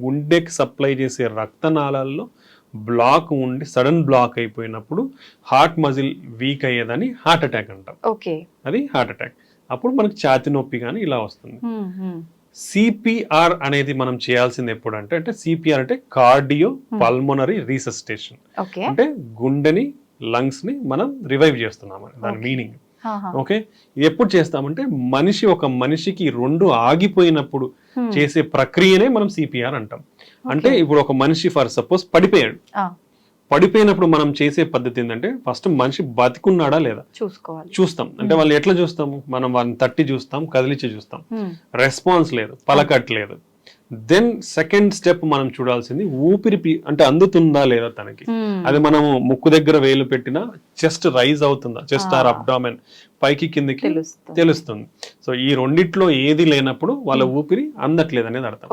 గుండెకి సప్లై చేసే రక్తనాళాల్లో బ్లాక్ ఉండి సడన్ బ్లాక్ అయిపోయినప్పుడు హార్ట్ మజిల్ వీక్ అయ్యేదని హార్ట్ అటాక్ అంటాం. ఓకే, అది హార్ట్ అటాక్. అప్పుడు మనకి ఛాతి నొప్పి కానీ ఇలా వస్తుంది. సిపిఆర్ అనేది మనం చేయాల్సింది ఎప్పుడు అంటే సిపిఆర్ అంటే కార్డియో పల్మోనరీ రీసస్టేషన్. అంటే గుండెని, లంగ్స్ ని మనం రివైవ్ చేస్తున్నామని దాని మీనింగ్. ఓకే, ఇది ఎప్పుడు చేస్తామంటే ఒక మనిషికి 2 ఆగిపోయినప్పుడు చేసే ప్రక్రియనే మనం సిపిఆర్ అంటాం. అంటే ఇప్పుడు ఒక మనిషి ఫర్ సపోజ్ పడిపోయినప్పుడు మనం చేసే పద్ధతి ఏంటంటే ఫస్ట్ మనిషి బతికున్నాడా లేదా చూస్తాం. అంటే వాళ్ళు ఎట్లా చూస్తాము, మనం వాళ్ళని తట్టి చూస్తాం, కదిలించి చూస్తాం, రెస్పాన్స్ లేదు, పలకట్లేదు. దెన్ సెకండ్ స్టెప్ మనం చూడాల్సింది ఊపిరి అంటే అందుతుందా లేదా తనకి. అది మనము ముక్కు దగ్గర వేలు పెట్టినా చెస్ట్ రైజ్ అవుతుందా, చెస్ట్ ఆర్ అబ్డామెన్ పైకి కిందకి తెలుస్తుంది. సో ఈ రెండిట్లో ఏది లేనప్పుడు వాళ్ళ ఊపిరి అందట్లేదు అనేది అర్థం.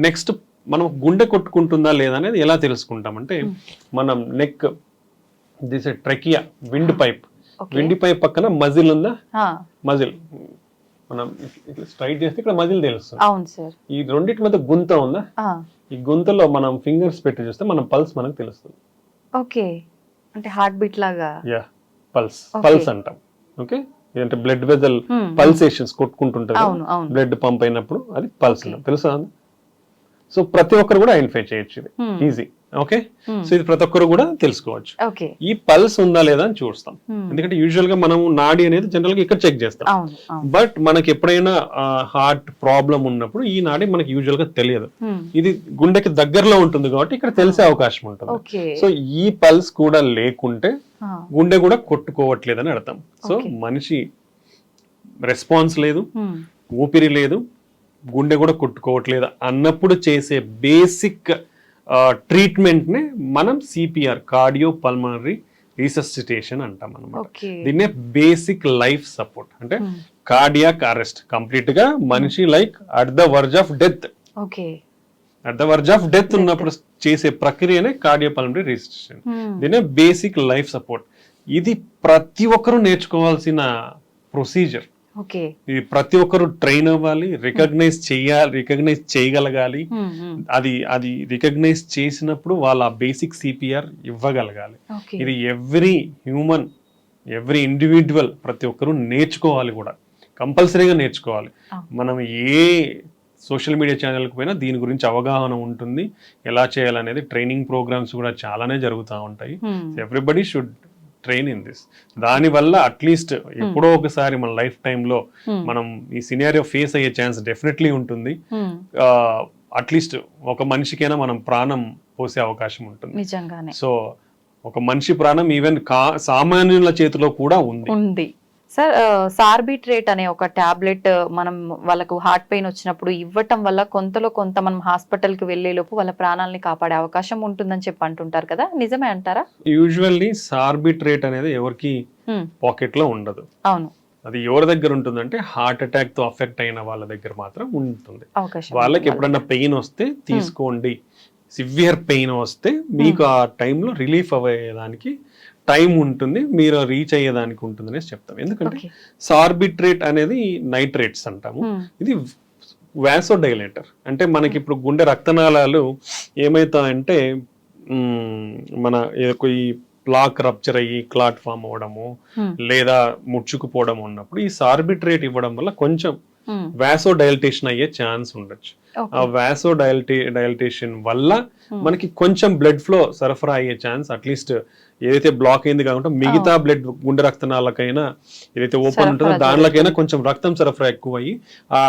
నెక్స్ట్ మనం గుండె కొట్టుకుంటుందా లేదా అనేది ఎలా తెలుసుకుంటామంటే మనం neck this trachea wind pipe పక్కన మజిల్ ఉందా, మజిల్ మనం స్ట్రైట్ చేస్తే ఇక్కడ మజిల్ తెలుస్తుంది. ఈ రెండింటి మధ్య గుంత ఉందా, ఈ గుంతలో మనం ఫింగర్స్ పెట్టి చూస్తే మన పల్స్ మనకు తెలుస్తుంది. ఓకే, అంటే హార్ట్ బీట్ లాగా. యా, పల్స్ అంటాం. ఓకే, ఇదంటే బ్లడ్ వెజల్ పల్సేషన్స్ కొట్టుకుంటుంటది, బ్లడ్ పంప్ అయినప్పుడు అది పల్స్ తెలుసా. సో ప్రతి ఒక్కరు కూడా ఐడెంటిఫై చేయొచ్చు, ఇది ఈజీ. ఓకే, సో ఇది ప్రతి ఒక్కరు కూడా తెలుసుకోవచ్చు. ఈ పల్స్ ఉందా లేదా అని చూస్తాం. ఎందుకంటే యూజువల్ గా మనం నాడి అనేది జనరల్ గా ఇక్కడ చెక్ చేస్తాం. బట్ మనకి ఎప్పుడైనా హార్ట్ ప్రాబ్లం ఉన్నప్పుడు ఈ నాడి మనకి యూజువల్ గా తెలియదు. ఇది గుండెకి దగ్గరలో ఉంటుంది కాబట్టి ఇక్కడ తెలిసే అవకాశం ఉంటుంది. సో ఈ పల్స్ కూడా లేకుంటే గుండె కూడా కొట్టుకోవట్లేదని అర్థం. సో మనిషి రెస్పాన్స్ లేదు, ఊపిరి లేదు, గుండె కూడా కొట్టుకోవట్లేదు అన్నప్పుడు చేసే బేసిక్ ట్రీట్మెంట్ నే మనం సిపిఆర్, కార్డియో పల్మనరీ రీసస్సిటేషన్ అంటాం అనమాట. దీన్నే బేసిక్ లైఫ్ సపోర్ట్. అంటే కార్డియాక్ అరెస్ట్, కంప్లీట్ గా మనిషి like at the verge of death, ఉన్నప్పుడు చేసే ప్రక్రియనే కార్డియో పల్మనరీ రీసస్సిటేషన్. దీన్నే బేసిక్ లైఫ్ సపోర్ట్. ఇది ప్రతి ఒక్కరూ నేర్చుకోవాల్సిన ప్రొసీజర్. ఇది ప్రతి ఒక్కరు ట్రైన్ అవ్వాలి, రికగ్నైజ్ చేయగలగాలి. అది రికగ్నైజ్ చేసినప్పుడు వాళ్ళ బేసిక్ సిపిఆర్ ఇవ్వగలగాలి. ఇది ఎవ్రీ హ్యూమన్, ఎవ్రీ ఇండివిజువల్ ప్రతి ఒక్కరు నేర్చుకోవాలి కూడా, కంపల్సరీగా నేర్చుకోవాలి. మనం ఏ సోషల్ మీడియా ఛానల్కి పోయినా దీని గురించి అవగాహన ఉంటుంది, ఎలా చేయాలనేది ట్రైనింగ్ ప్రోగ్రామ్స్ కూడా చాలానే జరుగుతూ ఉంటాయి. Everybody should train in this. దానివల్ల అట్లీస్ట్ ఎప్పుడో ఒకసారి మన లైఫ్ టైంలో మనం ఈ సినారియో ఫేస్ అయ్యే ఛాన్స్ డెఫినెట్లీ ఉంటుంది. అట్లీస్ట్ ఒక మనిషికైనా మనం ప్రాణం పోసే అవకాశం ఉంటుంది నిజంగానే. సో ఒక మనిషి ప్రాణం ఈవెన్ సామాన్యుల చేతిలో కూడా ఉంది. సార్, సార్బిట్రేట్ అనే ఒక టాబ్లెట్ మనం వాళ్ళకు హార్ట్ పెయిన్ వచ్చినప్పుడు ఇవ్వటం వల్ల కొంతలో కొంత మనం హాస్పిటల్ కి వెళ్లే లోపు వాళ్ళ ప్రాణాలని కాపాడే అవకాశం ఉంటుందని చెప్పి అంటుంటారు కదా, నిజమే అంటారా? యూజువల్లీ సార్బిట్రేట్ అనేది ఎవరికి పాకెట్ లో ఉండదు. అవును. అది ఎవరి దగ్గర ఉంటుందంటే హార్ట్ అటాక్ తో అఫెక్ట్ అయిన వాళ్ళ దగ్గర మాత్రం ఉంటుంది. వాళ్ళకి ఎప్పుడన్నా పెయిన్ వస్తే తీసుకోండి, సివియర్ పెయిన్ వస్తే మీకు ఆ టైంలో రిలీఫ్ అయ్యేదానికి టైం ఉంటుంది, మీరు రీచ్ అయ్యేదానికి ఉంటుంది అనేసి చెప్తాం. ఎందుకంటే సార్బిట్రేట్ అనేది నైట్రేట్స్ అంటాము. ఇది వాసోడైలేటర్. అంటే మనకి ఇప్పుడు గుండె రక్తనాళాలు ఏమవుతాయంటే మన ఈ ప్లాక్ రప్చర్ అయ్యి క్లాట్ ఫామ్ అవ్వడము లేదా ముడుచుకుపోవడం ఉన్నప్పుడు ఈ సార్బిట్రేట్ ఇవ్వడం వల్ల కొంచెం వాసోడైలటేషన్ అయ్యే ఛాన్స్ ఉండొచ్చు. ఆ వాసోడైలటేషన్ వల్ల మనకి కొంచెం బ్లడ్ ఫ్లో సరఫరా అయ్యే ఛాన్స్, అట్లీస్ట్ ఏదైతే బ్లాక్ అయింది కాకుండా మిగతా బ్లడ్ గుండె రక్తనాళకైనా ఏదైతే ఓపెన్ ఉంటుందో దానిలోకైనా కొంచెం రక్తం సరఫరా ఎక్కువ అయ్యి ఆ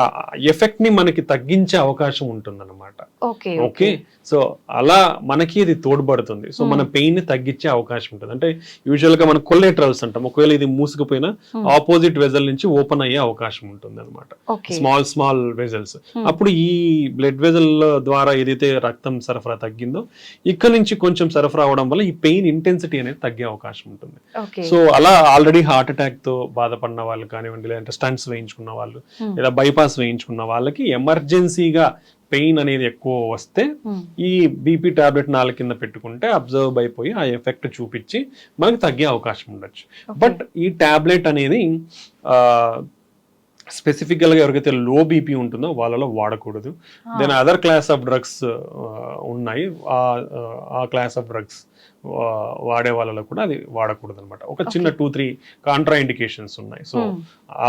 ఎఫెక్ట్ ని మనకి తగ్గించే అవకాశం ఉంటుంది అనమాట. ఓకే, సో అలా మనకి ఇది తోడ్పడుతుంది. సో మన పెయిన్ ని తగ్గించే అవకాశం ఉంటుంది. అంటే యూజువల్ గా మనం కొల్లెటరల్స్ అంటాం. ఒకవేళ ఇది మూసుకుపోయినా ఆపోజిట్ వెజల్ నుంచి ఓపెన్ అయ్యే అవకాశం ఉంటుంది అనమాట. Small vessels. అప్పుడు ఈ బ్లడ్ వెజల్ ద్వారా ఏదైతే రక్తం సరఫరా తగ్గిందో ఇక్కడ నుంచి కొంచెం సరఫరా అవడం వల్ల ఈ పెయిన్ ఇంటెన్సిటీ అనేది తగ్గే అవకాశం ఉంటుంది. సో అలా ఆల్రెడీ హార్ట్ అటాక్ తో బాధపడిన వాళ్ళు కానివ్వండి, లేదంటే స్టంట్స్ వేయించుకున్న వాళ్ళు లేదా బైపాస్ వేయించుకున్న వాళ్ళకి ఎమర్జెన్సీగా పెయిన్ అనేది ఎక్కువ వస్తే ఈ బీపీ టాబ్లెట్ నాలుగు కింద పెట్టుకుంటే అబ్జర్వ్ అయిపోయి ఆ ఎఫెక్ట్ చూపించి మనకు తగ్గే అవకాశం ఉండొచ్చు. బట్ ఈ టాబ్లెట్ అనేది స్పెసిఫికల్గా ఎవరికైతే లో బీపీ ఉంటుందో వాళ్ళలో వాడకూడదు. Then other class of drugs ఉన్నాయి, ఆ క్లాస్ ఆఫ్ డ్రగ్స్ వాడే వాళ్ళలో కూడా అది వాడకూడదు అనమాట. ఒక చిన్న 2-3 కాంట్రా ఇండికేషన్స్ ఉన్నాయి. సో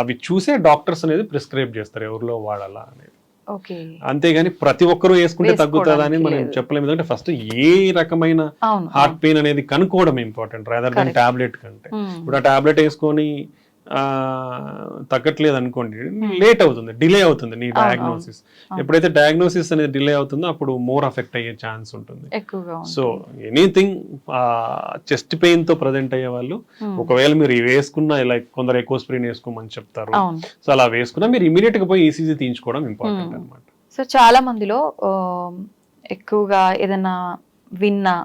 అవి చూసే డాక్టర్స్ అనేది ప్రిస్క్రైబ్ చేస్తారు ఎవరిలో వాడాలా అనేది. అంతేగాని ప్రతి ఒక్కరూ వేసుకుంటే తగ్గుతుందా అని మనం చెప్పలేము. ఎందుకంటే ఫస్ట్ ఏ రకమైన హార్ట్ పెయిన్ అనేది కనుక్కోవడం ఇంపార్టెంట్ రాదర్ దాన్ టాబ్లెట్ కంటే. ఇప్పుడు ఆ టాబ్లెట్ వేసుకొని తగ్గట్లేదు అనుకోండి, లేట్ అవుతుంది, డిలే అవుతుంది నీ డయాగ్నోసిస్. ఎప్పుడైతే డయాగ్నోసిస్ అనేది డిలే అవుతుందో అప్పుడు మోర్ అఫెక్ట్ అయ్యే ఛాన్స్ ఉంటుంది. సో ఎనీథింగ్ చెస్ట్ పెయిన్ తో ప్రజెంట్ అయ్యే వాళ్ళు ఒకవేళ మీరు వేసుకున్న లైక్ కొందరు ఎకోస్ప్రిన్ వేసుకోమని చెప్తారు. సో అలా వేసుకున్నా మీరు ఇమీడియట్ గా పోయి ఈసీజీ తీయించుకోవడం ఇంపార్టెంట్ అనమాట. సో చాలా మందిలో ఎక్కువగా ఏదైనా విన్నా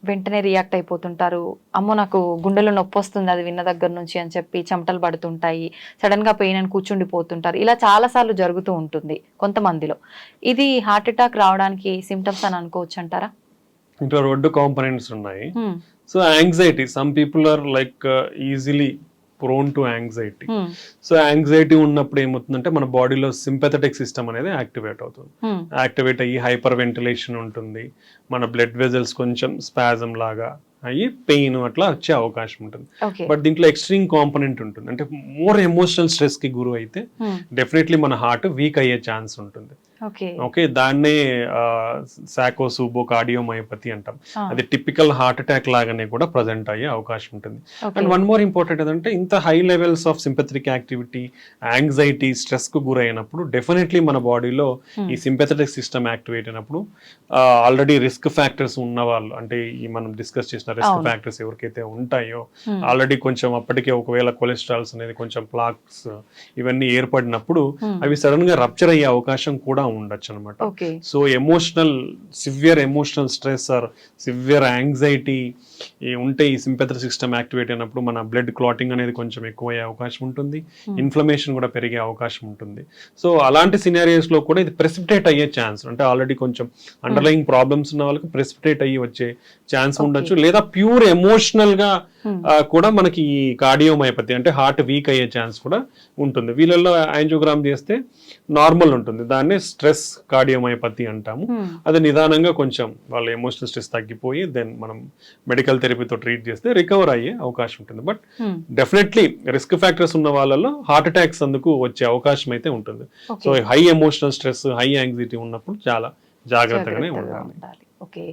వెంటనే రియాక్ట్ అయిపోతుంటారు. అమ్మో నాకు గుండెలో నొప్పి వస్తుంది అది విన్న దగ్గర నుంచి అని చెప్పి చెమటలు పడుతుంటాయి, సడన్ గా పెయిన్ అని కూర్చుండిపోతుంటారు. ఇలా చాలా సార్లు జరుగుతూ ఉంటుంది కొంతమందిలో. ఇది హార్ట్ అటాక్ రావడానికి సిమ్టమ్స్ అని అనుకోవచ్చు అంటారా? ఇంకా 2 కాంపోనెంట్స్ ఉన్నాయి. So anxiety, some people are like easily prone to anxiety. So anxiety ఉన్నప్పుడు ఏమవుతుందంటే మన బాడీలో సింపథెటిక్ సిస్టమ్ అనేది యాక్టివేట్ అవుతుంది. యాక్టివేట్ అయ్యి హైపర్ వెంటిలేషన్ ఉంటుంది, మన బ్లడ్ వెజల్స్ కొంచెం స్పాజం లాగా అయ్యి పెయిన్ అట్లా వచ్చే అవకాశం ఉంటుంది. బట్ దీంట్లో ఎక్స్ట్రీమ్ కాంపోనెంట్ ఉంటుంది. అంటే మోర్ ఎమోషనల్ స్ట్రెస్ కి గురి అయితే డెఫినెట్లీ మన హార్ట్ వీక్ అయ్యే ఛాన్స్ ఉంటుంది. ఓకే, దాన్నే సాకోసూబో కార్డియోమయోపతి అంటాం. అది టిపికల్ హార్ట్ అటాక్ లాగానే కూడా ప్రజెంట్ అయ్యే అవకాశం ఉంటుంది. అండ్ వన్ మోర్ ఇంపార్టెంట్ ఏంటంటే ఇంత high levels of sympathetic activity, anxiety, stress కు గురైనప్పుడు డెఫినెట్లీ మన బాడీలో ఈ సింపథెటిక్ సిస్టమ్ యాక్టివేట్ అయినప్పుడు ఆల్రెడీ రిస్క్ ఫ్యాక్టర్స్ ఉన్న వాళ్ళు, అంటే ఈ మనం డిస్కస్ చేసిన రిస్క్ ఫ్యాక్టర్స్ ఎవరికైతే ఉంటాయో ఆల్రెడీ కొంచెం అప్పటికే ఒకవేళ కొలెస్ట్రాల్స్ అనేది కొంచెం ప్లాక్స్ ఇవన్నీ ఏర్పడినప్పుడు అవి సడన్ గా రప్చర్ అయ్యే అవకాశం కూడా ఉండొచ్చు అనమాట. So severe emotional stress or severe anxiety ఉంటే ఈ సింపథెటిక్ సిస్టమ్ యాక్టివేట్ అయినప్పుడు మన బ్లడ్ క్లాటింగ్ అనేది కొంచెం ఎక్కువ అయ్యే అవకాశం ఉంటుంది, ఇన్ఫ్లమేషన్ కూడా పెరిగే అవకాశం ఉంటుంది. సో అలాంటి సినారియోస్ లో కూడా ఇది ప్రెసిపిటేట్ అయ్యే ఛాన్స్, అంటే ఆల్రెడీ కొంచెం అండర్లయింగ్ ప్రాబ్లమ్స్ ఉన్న వాళ్ళకి ప్రెసిపిటేట్ అయ్యి వచ్చే ఛాన్స్ ఉండొచ్చు. లేదా ప్యూర్ ఎమోషనల్ గా కూడా మనకి ఈ కార్డియోమయోపతి అంటే హార్ట్ వీక్ అయ్యే ఛాన్స్ కూడా ఉంటుంది. వీళ్ళల్లో యాంజియోగ్రామ్ చేస్తే నార్మల్ ఉంటుంది, దాన్ని స్ట్రెస్ కార్డియోమయోపతి అంటాము. అది నిదానంగా కొంచెం వాళ్ళ ఎమోషనల్ స్ట్రెస్ తగ్గిపోయి దెన్ మనం మెడికల్ థెరపీతో ట్రీట్ చేస్తే రికవర్ అయ్యే అవకాశం ఉంటుంది. బట్ డెఫినెట్లీ రిస్క్ ఫ్యాక్టర్స్ ఉన్న వాళ్ళలో హార్ట్ అటాక్స్ అందుకు వచ్చే అవకాశం అయితే ఉంటుంది. So high emotional stress, high anxiety ఉన్నప్పుడు చాలా జాగ్రత్తగానే ఉండాలి. ఓకే,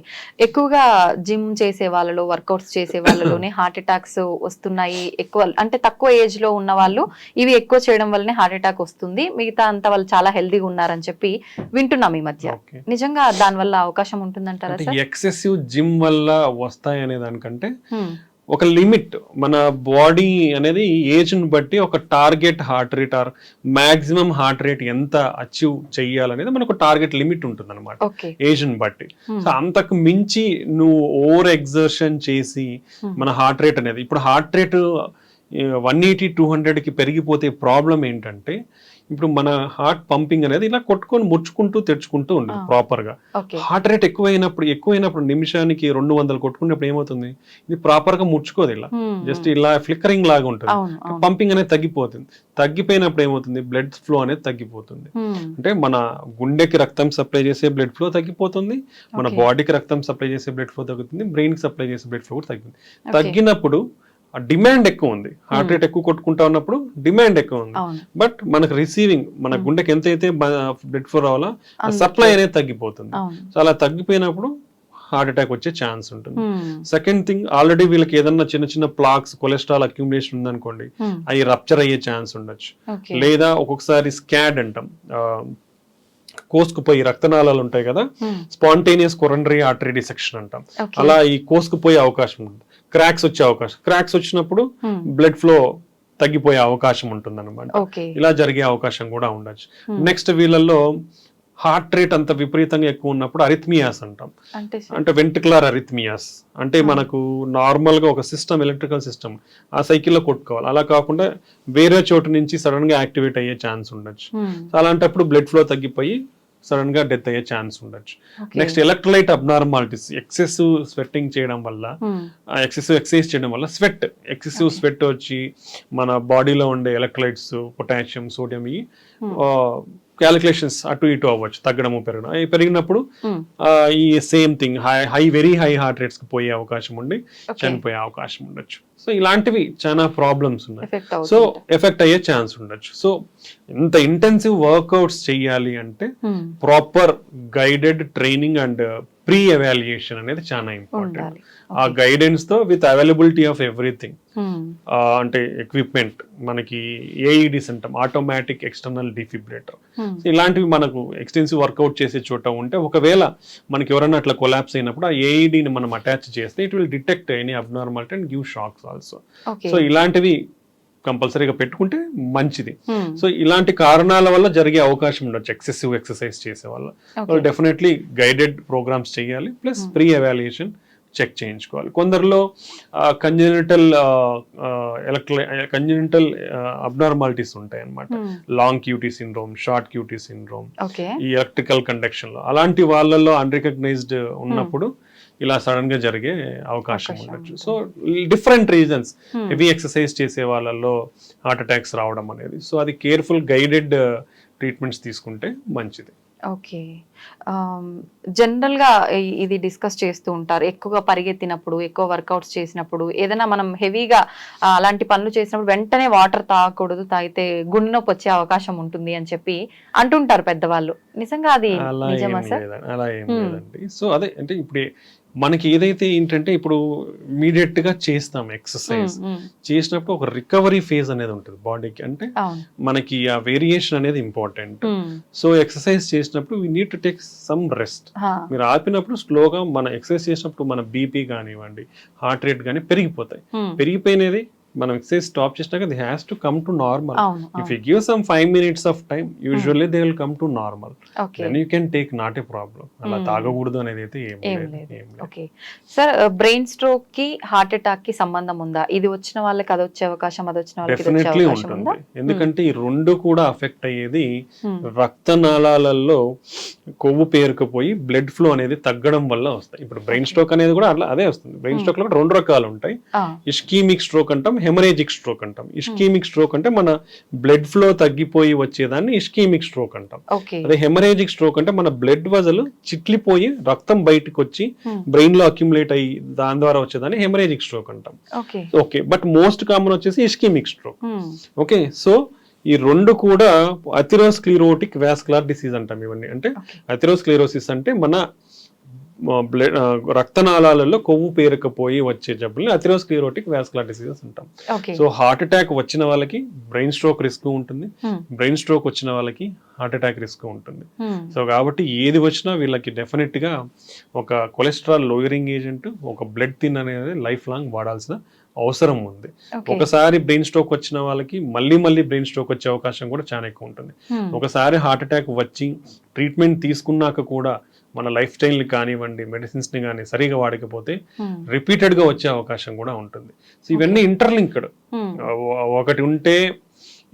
ఎక్కువగా జిమ్ చేసే వాళ్ళలో, వర్కౌట్స్ చేసే వాళ్ళలోనే హార్ట్ అటాక్స్ వస్తున్నాయి ఎక్కువ, అంటే తక్కువ ఏజ్ లో ఉన్న వాళ్ళు ఇవి ఎక్కువ చేయడం వల్లనే హార్ట్ అటాక్ వస్తుంది, మిగతా అంతా వాళ్ళు చాలా హెల్దీగా ఉన్నారని చెప్పి వింటున్నాం ఈ మధ్య. నిజంగా దాని వల్ల అవకాశం ఉంటుందంటారా సార్? ఎక్సెసివ్ జిమ్ వల్ల వస్తాయి అనే దానికంటే ఒక లిమిట్, మన బాడీ అనేది ఏజ్ ని బట్టి ఒక target heart rate or maximum heart rate ఎంత అచీవ్ చెయ్యాలనేది మనకు టార్గెట్ లిమిట్ ఉంటుంది అనమాట ఏజ్ ని బట్టి. సో అంతకు మించి నువ్వు ఓవర్ ఎగ్జర్షన్ చేసి మన హార్ట్ రేట్ అనేది, ఇప్పుడు హార్ట్ రేట్ 180, 200కి పెరిగిపోతే ప్రాబ్లం ఏంటంటే ఇప్పుడు మన హార్ట్ పంపింగ్ అనేది ఇలా కొట్టుకొని ముడుచుకుంటూ తెచ్చుకుంటూ ఉంటుంది ప్రాపర్ గా. హార్ట్ రేట్ ఎక్కువైనప్పుడు నిమిషానికి 200 కొట్టుకున్నప్పుడు ఏమవుతుంది, ఇది ప్రాపర్ గా ముడుచుకోదు, ఇలా జస్ట్ ఇలా ఫ్లిక్కరింగ్ లాగా ఉంటుంది, పంపింగ్ అనేది తగ్గిపోతుంది. తగ్గిపోయినప్పుడు ఏమవుతుంది, బ్లడ్ ఫ్లో అనేది తగ్గిపోతుంది. అంటే మన గుండెకి రక్తం సప్లై చేసే బ్లడ్ ఫ్లో తగ్గిపోతుంది, మన బాడీకి రక్తం సప్లై చేసే బ్లడ్ ఫ్లో తగ్గుతుంది, బ్రెయిన్ కి సప్లై చేసే బ్లడ్ ఫ్లో కూడా తగ్గుతుంది. తగ్గినప్పుడు డిమాండ్ ఎక్కువ ఉంది, హార్ట్ రేట్ ఎక్కువ కొట్టుకుంటా ఉన్నప్పుడు డిమాండ్ ఎక్కువ ఉంది, బట్ మనకు రిసీవింగ్, మన గుండెకి ఎంతైతే బ్లడ్ ఫ్లో రావాలో సప్లై అనేది తగ్గిపోతుంది. సో అలా తగ్గిపోయినప్పుడు హార్ట్ అటాక్ వచ్చే ఛాన్స్ ఉంటుంది. సెకండ్ థింగ్, ఆల్రెడీ వీళ్ళకి ఏదన్నా చిన్న చిన్న ప్లాక్స్, కొలెస్ట్రాల్ అక్యుములేషన్ ఉందనుకోండి, అవి రప్చర్ అయ్యే ఛాన్స్ ఉండొచ్చు. లేదా ఒక్కొక్కసారి స్కాడ్ అంటాం, కోసుకుపోయి రక్తనాళాలు ఉంటాయి కదా, స్పాంటేనియస్ కొరనరీ ఆర్టరీ డిసెక్షన్ అంటాం, అలా ఈ కోసుకుపోయే అవకాశం ఉంటుంది. క్రాక్స్ వచ్చే అవకాశం, క్రాక్స్ వచ్చినప్పుడు బ్లడ్ ఫ్లో తగ్గిపోయే అవకాశం ఉంటుంది అనమాట. ఇలా జరిగే అవకాశం కూడా ఉండొచ్చు. నెక్స్ట్ వీళ్ళల్లో హార్ట్ రేట్ అంత విపరీతంగా ఎక్కువ ఉన్నప్పుడు అరిథ్మియాస్ అంటాం, అంటే వెంట్రికులర్ అరిథ్మియాస్, అంటే మనకు నార్మల్ గా ఒక సిస్టమ్, ఎలక్ట్రికల్ సిస్టమ్ ఆ సైకిల్లో కొట్టుకోవాలి, అలా కాకుండా వేరే చోటు నుంచి సడన్ గా యాక్టివేట్ అయ్యే ఛాన్స్ ఉండొచ్చు. అలాంటప్పుడు బ్లడ్ ఫ్లో తగ్గిపోయి సడన్ గా డెత్ అయ్యే ఛాన్స్ ఉండొచ్చు. Next electrolyte abnormalities, excessive sweating చేయడం వల్ల, ఎక్సెసివ్ ఎక్సర్సైజ్ చేయడం వల్ల ఎక్సెసివ్ స్వెట్ వచ్చి మన బాడీలో ఉండే ఎలక్ట్రోలైట్స్, పొటాషియం, సోడియం ఈ క్యాలిక్యులేషన్స్ అటు ఇటు అవ్వచ్చు, తగ్గడము పెరగడం. అవి పెరిగినప్పుడు ఈ same thing very high heart rates కి పోయే అవకాశం ఉండి చనిపోయే అవకాశం ఉండొచ్చు. సో ఇలాంటివి చాలా ప్రాబ్లమ్స్ ఉన్నాయి, సో ఎఫెక్ట్ అయ్యే ఛాన్స్ ఉండొచ్చు. సో ఇంత ఇంటెన్సివ్ వర్కౌట్స్ చెయ్యాలి అంటే proper guided training and pre evaluation అనేది చాలా ఇంపార్టెంట్. ఆ గైడెన్స్ తో విత్ అవైలబిలిటీ ఆఫ్ ఎవ్రీథింగ్, అంటే ఎక్విప్మెంట్, మనకి ఏఈడిస్ అంటాం, ఆటోమేటిక్ ఎక్స్టర్నల్ డిఫిబ్రిలేటర్, ఇలాంటివి మనకు ఎక్స్టెన్సివ్ వర్కౌట్ చేసే చోట ఉంటే, ఒకవేళ మనకి ఎవరైనా అట్లా కొలాప్స్ అయినప్పుడు ఆ ఏఈడిని మనం అటాచ్ చేస్తే it will detect any abnormality and give shocks also. So ఇలాంటివి కంపల్సరీగా పెట్టుకుంటే మంచిది. సో ఇలాంటి కారణాల వల్ల జరిగే అవకాశం ఉండొచ్చు ఎక్సెసివ్ ఎక్సర్సైజ్ చేసే వల్ల. డెఫినెట్లీ గైడెడ్ ప్రోగ్రామ్స్ చేయాలి, ప్లస్ ప్రీ ఎవాల్యుయేషన్ చెక్ చేయించుకోవాలి. కొందరిలో కంజెనిటల్ అబ్నార్మాలిటీస్ ఉంటాయి అన్నమాట, long QT syndrome, short QT syndrome, ఈ ఎలక్ట్రికల్ కండక్షన్ లో, అలాంటి వాళ్ళల్లో అన్రికగ్నైజ్డ్ ఉన్నప్పుడు ఇలా సడన్ గా జరిగే అవకాశం ఉండొచ్చు. So different reasons, heavy exercise చేసే వాళ్ళల్లో హార్ట్ అటాక్స్ రావడం అనేది, సో అది కేర్ఫుల్ గైడెడ్ ట్రీట్మెంట్స్ తీసుకుంటే మంచిది. ఓకే, జనరల్ గా ఇది డిస్కస్ చేస్తూ ఉంటారు, ఎక్కువగా పరిగెత్తినప్పుడు, ఎక్కువ వర్కౌట్స్ చేసినప్పుడు, ఏదైనా మనం హెవీగా అలాంటి పనులు చేసినప్పుడు వెంటనే వాటర్ తాగకూడదు, తాగితే గుండె నొప్పి వచ్చే అవకాశం ఉంటుంది అని చెప్పి అంటుంటారు పెద్దవాళ్ళు. నిజంగా అది నిజమా సార్? అలా ఏం లేదండి. సో అదే, అంటే ఇప్పుడు మనకి ఏదైతే ఏంటంటే ఇప్పుడు ఇమీడియట్ గా చేస్తాం ఎక్సర్సైజ్ చేసినప్పుడు ఒక రికవరీ ఫేజ్ అనేది ఉంటుంది బాడీకి, అంటే మనకి ఆ వేరియేషన్ అనేది ఇంపార్టెంట్. సో ఎక్సర్సైజ్ చేసినప్పుడు we need to take some rest. మీరు ఆపినప్పుడు స్లోగా మన ఎక్సర్సైజ్ చేసినప్పుడు మన బీపీ కానివ్వండి, హార్ట్ రేట్ కానీ పెరిగిపోతాయి. పెరిగిపోయినది మనం ఎక్సర్సైజ్ స్టాప్ చేసినాక the has to come to normal. అవును if you give some 5 minutes of time usually they will come to normal. Okay then you can take, not a problem. అలా తాగకూడదు అనేది అయితే ఏం ఏం లేదు. లేదు. ఓకే సార్, బ్రెయిన్ స్ట్రోక్ కి హార్ట్ అటాక్ కి సంబంధం ఉందా? ఇది వచ్చిన వాళ్ళకి అది వచ్చే అవకాశం, అది వచ్చిన వాళ్ళకి ఇది వచ్చే డెఫినెట్లీ అవకాశం ఉందా? ఉంటుంది. ఎందుకంటే ఈ రెండు కూడా అఫెక్ట్ అయ్యేది Hmm. రక్తనాళాలలో కొవ్వు పేరుకుపోయి బ్లడ్ ఫ్లో అనేది తగ్గడం వల్ల వస్తాయి. ఇప్పుడు బ్రెయిన్ స్ట్రోక్ అనేది కూడా అట్లా అదే వస్తుంది. బ్రెయిన్ స్ట్రోక్ లో కూడా 2 రకాలు ఉంటాయి. ఇస్కీమిక్ స్ట్రోక్ అంటాం, హెమరేజిక్ స్ట్రోక్ అంటాం. ఇస్కీమిక్ స్ట్రోక్ అంటే మన బ్లడ్ ఫ్లో తగ్గిపోయి వచ్చేదాన్ని ఇస్కీమిక్ స్ట్రోక్ అంటాం. ఓకే అదే హెమరేజిక్ స్ట్రోక్ అంటే మన బ్లడ్ వజలు చిట్లిపోయి రక్తం బయటకు వచ్చి బ్రెయిన్ లో అక్యుములేట్ అయ్యి దాని ద్వారా వచ్చేదాన్ని హెమరేజిక్ స్ట్రోక్ అంటాం. Okay okay, but most common వచ్చేసి ఇస్కీమిక్ స్ట్రోక్. ఓకే, సో ఈ రెండు కూడా అథెరోస్క్లెరోటిక్ వాస్కులర్ డిసీజ్ అంటాం. ఇవన్నీ అంటే అథెరోస్క్లెరోసిస్ అంటే మన బ్లడ్ రక్తనాళాలలో కొవ్వు పేరుకపోయి వచ్చే జబ్బుల్ని అథెరోస్క్లెరోటిక్ వాస్కులర్ డిసీజెస్ అంటాం. ఓకే సో హార్ట్ అటాక్ వచ్చిన వాళ్ళకి బ్రెయిన్ స్ట్రోక్ రిస్క్ ఉంటుంది, బ్రెయిన్ స్ట్రోక్ వచ్చిన వాళ్ళకి హార్ట్ అటాక్ రిస్క్ ఉంటుంది. సో కాబట్టి ఏది వచ్చినా వీళ్ళకి డెఫినెట్ గా ఒక కొలెస్ట్రాల్ లోయరింగ్ ఏజెంట్, ఒక బ్లడ్ థిన్ అనేది లైఫ్ లాంగ్ వాడాల్సిన అవసరం ఉంది. ఒకసారి బ్రెయిన్ స్ట్రోక్ వచ్చిన వాళ్ళకి మళ్ళీ బ్రెయిన్ స్ట్రోక్ వచ్చే అవకాశం కూడా చాలా ఎక్కువ ఉంటుంది. ఒకసారి హార్ట్ అటాక్ వచ్చి ట్రీట్మెంట్ తీసుకున్నాక కూడా మన లైఫ్ స్టైల్ ని కానివ్వండి, మెడిసిన్స్ ని కానీ సరిగా వాడకపోతే రిపీటెడ్ గా వచ్చే అవకాశం కూడా ఉంటుంది. సో ఇవన్నీ ఇంటర్లింక్డ్. ఒకటి ఉంటే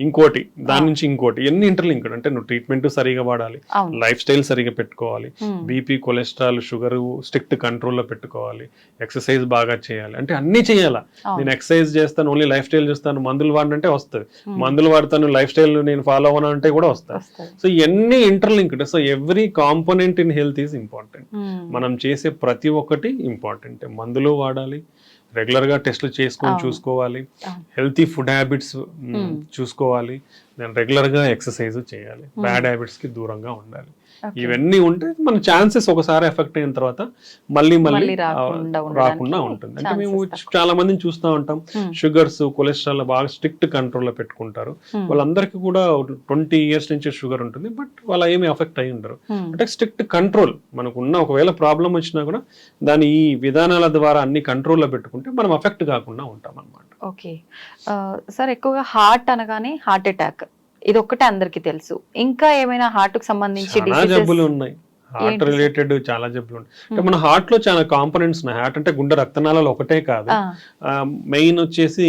ఇంకోటి, దాని నుంచి ఇంకోటి, ఎన్ని ఇంటర్లింక్డ్. అంటే నువ్వు ట్రీట్మెంట్ సరిగా వాడాలి, లైఫ్ స్టైల్ సరిగా పెట్టుకోవాలి, బీపీ, కొలెస్ట్రాల్, షుగర్ స్ట్రిక్ట్ కంట్రోల్లో పెట్టుకోవాలి, ఎక్సర్సైజ్ బాగా చేయాలి. అంటే అన్ని చేయాలా. నేను ఎక్సర్సైజ్ చేస్తాను, ఓన్లీ లైఫ్ స్టైల్ చేస్తాను, మందులు వాడంటే వస్తుంది, మందులు వాడతాను, లైఫ్ స్టైల్ నేను ఫాలో అవ్వను అంటే కూడా వస్తాయి. సో ఇవన్నీ interlinked. So every component in health is important. మనం చేసే ప్రతి ఒక్కటి ఇంపార్టెంట్. మందులు వాడాలి, రెగ్యులర్ గా టెస్ట్లు చేసుకొని చూసుకోవాలి, హెల్తీ ఫుడ్ హ్యాబిట్స్ చూసుకోవాలి, దెన్ రెగ్యులర్ గా ఎక్సర్సైజ్ చేయాలి, బ్యాడ్ హ్యాబిట్స్ కి దూరంగా ఉండాలి. ఇవన్నీ ఉంటే మన ఛాన్సెస్ ఒకసారి ఎఫెక్ట్ అయిన తర్వాత మళ్ళీ రాకుండా ఉంటుంది. అంటే మేము చాలా మందిని చూస్తూ ఉంటాం, షుగర్స్, కొలెస్ట్రాల్ బాగా స్ట్రిక్ట్ కంట్రోల్లో పెట్టుకుంటారు. వాళ్ళందరికీ కూడా 20 years నుంచి షుగర్ ఉంటుంది, బట్ వాళ్ళ ఏమి ఎఫెక్ట్ అయి ఉండరు. అంటే స్ట్రిక్ట్ కంట్రోల్ మనకున్న, ఒకవేళ ప్రాబ్లం వచ్చినా కూడా దాని ఈ విధానాల ద్వారా అన్ని కంట్రోల్లో పెట్టుకుంటే మనం ఎఫెక్ట్ కాకుండా ఉంటాం అన్నమాట. ఓకే సార్, ఎక్కువగా హార్ట్ అనగానే హార్ట్ అటాక్ ఇది ఒక్కటే అందరికి తెలుసు. ఇంకా ఏమైనా హార్ట్ కు సంబంధించి చాలా జబ్బులు ఉన్నాయి, హార్ట్ రిలేటెడ్ చాలా జబ్బులు ఉన్నాయి. అంటే మన హార్ట్ లో చాలా కాంపోనెంట్స్ ఉన్నాయి. హార్ట్ అంటే గుండె రక్తనాళాలు ఒకటే కాదు, మెయిన్ వచ్చేసి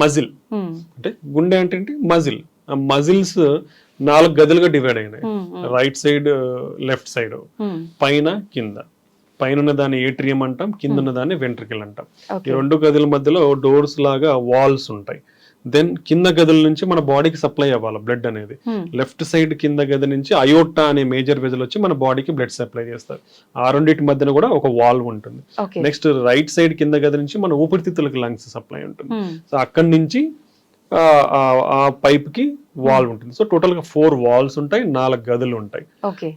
మజిల్. అంటే గుండె అంటే మజిల్. ఆ మజిల్స్ 4 గదులుగా డివైడ్ అయినాయి, రైట్ సైడ్, లెఫ్ట్ సైడ్, పైన కింద. పైన ఉన్న దాన్ని ఏట్రియం అంటాం, కింద ఉన్న దాన్ని వెంట్రికల్ అంటాం. ఈ 2 గదుల మధ్యలో డోర్స్ లాగా వాల్స్ ఉంటాయి. దెన్ కింద గదుల నుంచి మన బాడీకి సప్లై అవ్వాలి బ్లడ్ అనేది. లెఫ్ట్ సైడ్ కింద గది నుంచి అయోటా అనే మేజర్ వెజల్ వచ్చి మన బాడీకి బ్లడ్ సప్లై చేస్తారు. ఆ రెండింటి మధ్యన కూడా ఒక వాల్వ్ ఉంటుంది. నెక్స్ట్ రైట్ సైడ్ కింద గది నుంచి మన ఊపిరితిత్తులకు లంగ్స్ సప్లై ఉంటుంది. సో అక్కడి నుంచి ఆ పైప్ కి వాల్వ్ ఉంటుంది. సో టోటల్ గా 4 వాల్వ్స్ ఉంటాయి, 4 గదులు ఉంటాయి.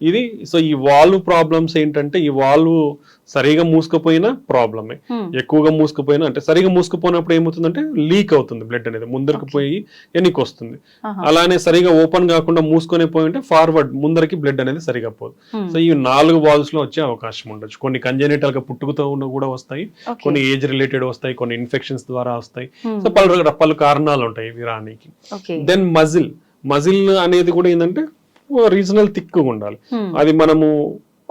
ఇది సో ఈ వాల్వ్ ప్రాబ్లమ్స్ ఏంటంటే, ఈ వాల్వ్ సరిగా మూసుకుపోయినా ప్రాబ్లమే, ఎక్కువగా మూసుకుపోయినా, అంటే సరిగా మూసుకుపోయినప్పుడు ఏమవుతుందంటే లీక్ అవుతుంది బ్లడ్ అనేది, ముందరికి పోయి వెనక్కి వస్తుంది. అలానే సరిగా ఓపెన్ కాకుండా మూసుకొని పోయి ఉంటే ఫార్వర్డ్ ముందరికి బ్లడ్ అనేది సరిగా పోదు. సో ఈ 4 వాల్వ్స్ లో వచ్చే అవకాశం ఉండొచ్చు. కొన్ని కంజెనిటల్ గా పుట్టుకతో ఉన్న కూడా వస్తాయి, కొన్ని ఏజ్ రిలేటెడ్ వస్తాయి, కొన్ని ఇన్ఫెక్షన్స్ ద్వారా వస్తాయి. సో పలు కారణాలు ఉంటాయి ఇవి రానికి. దెన్ మజిల్ అనేది కూడా ఏంటంటే రీజనల్ థిక్గా ఉండాలి. అది మనము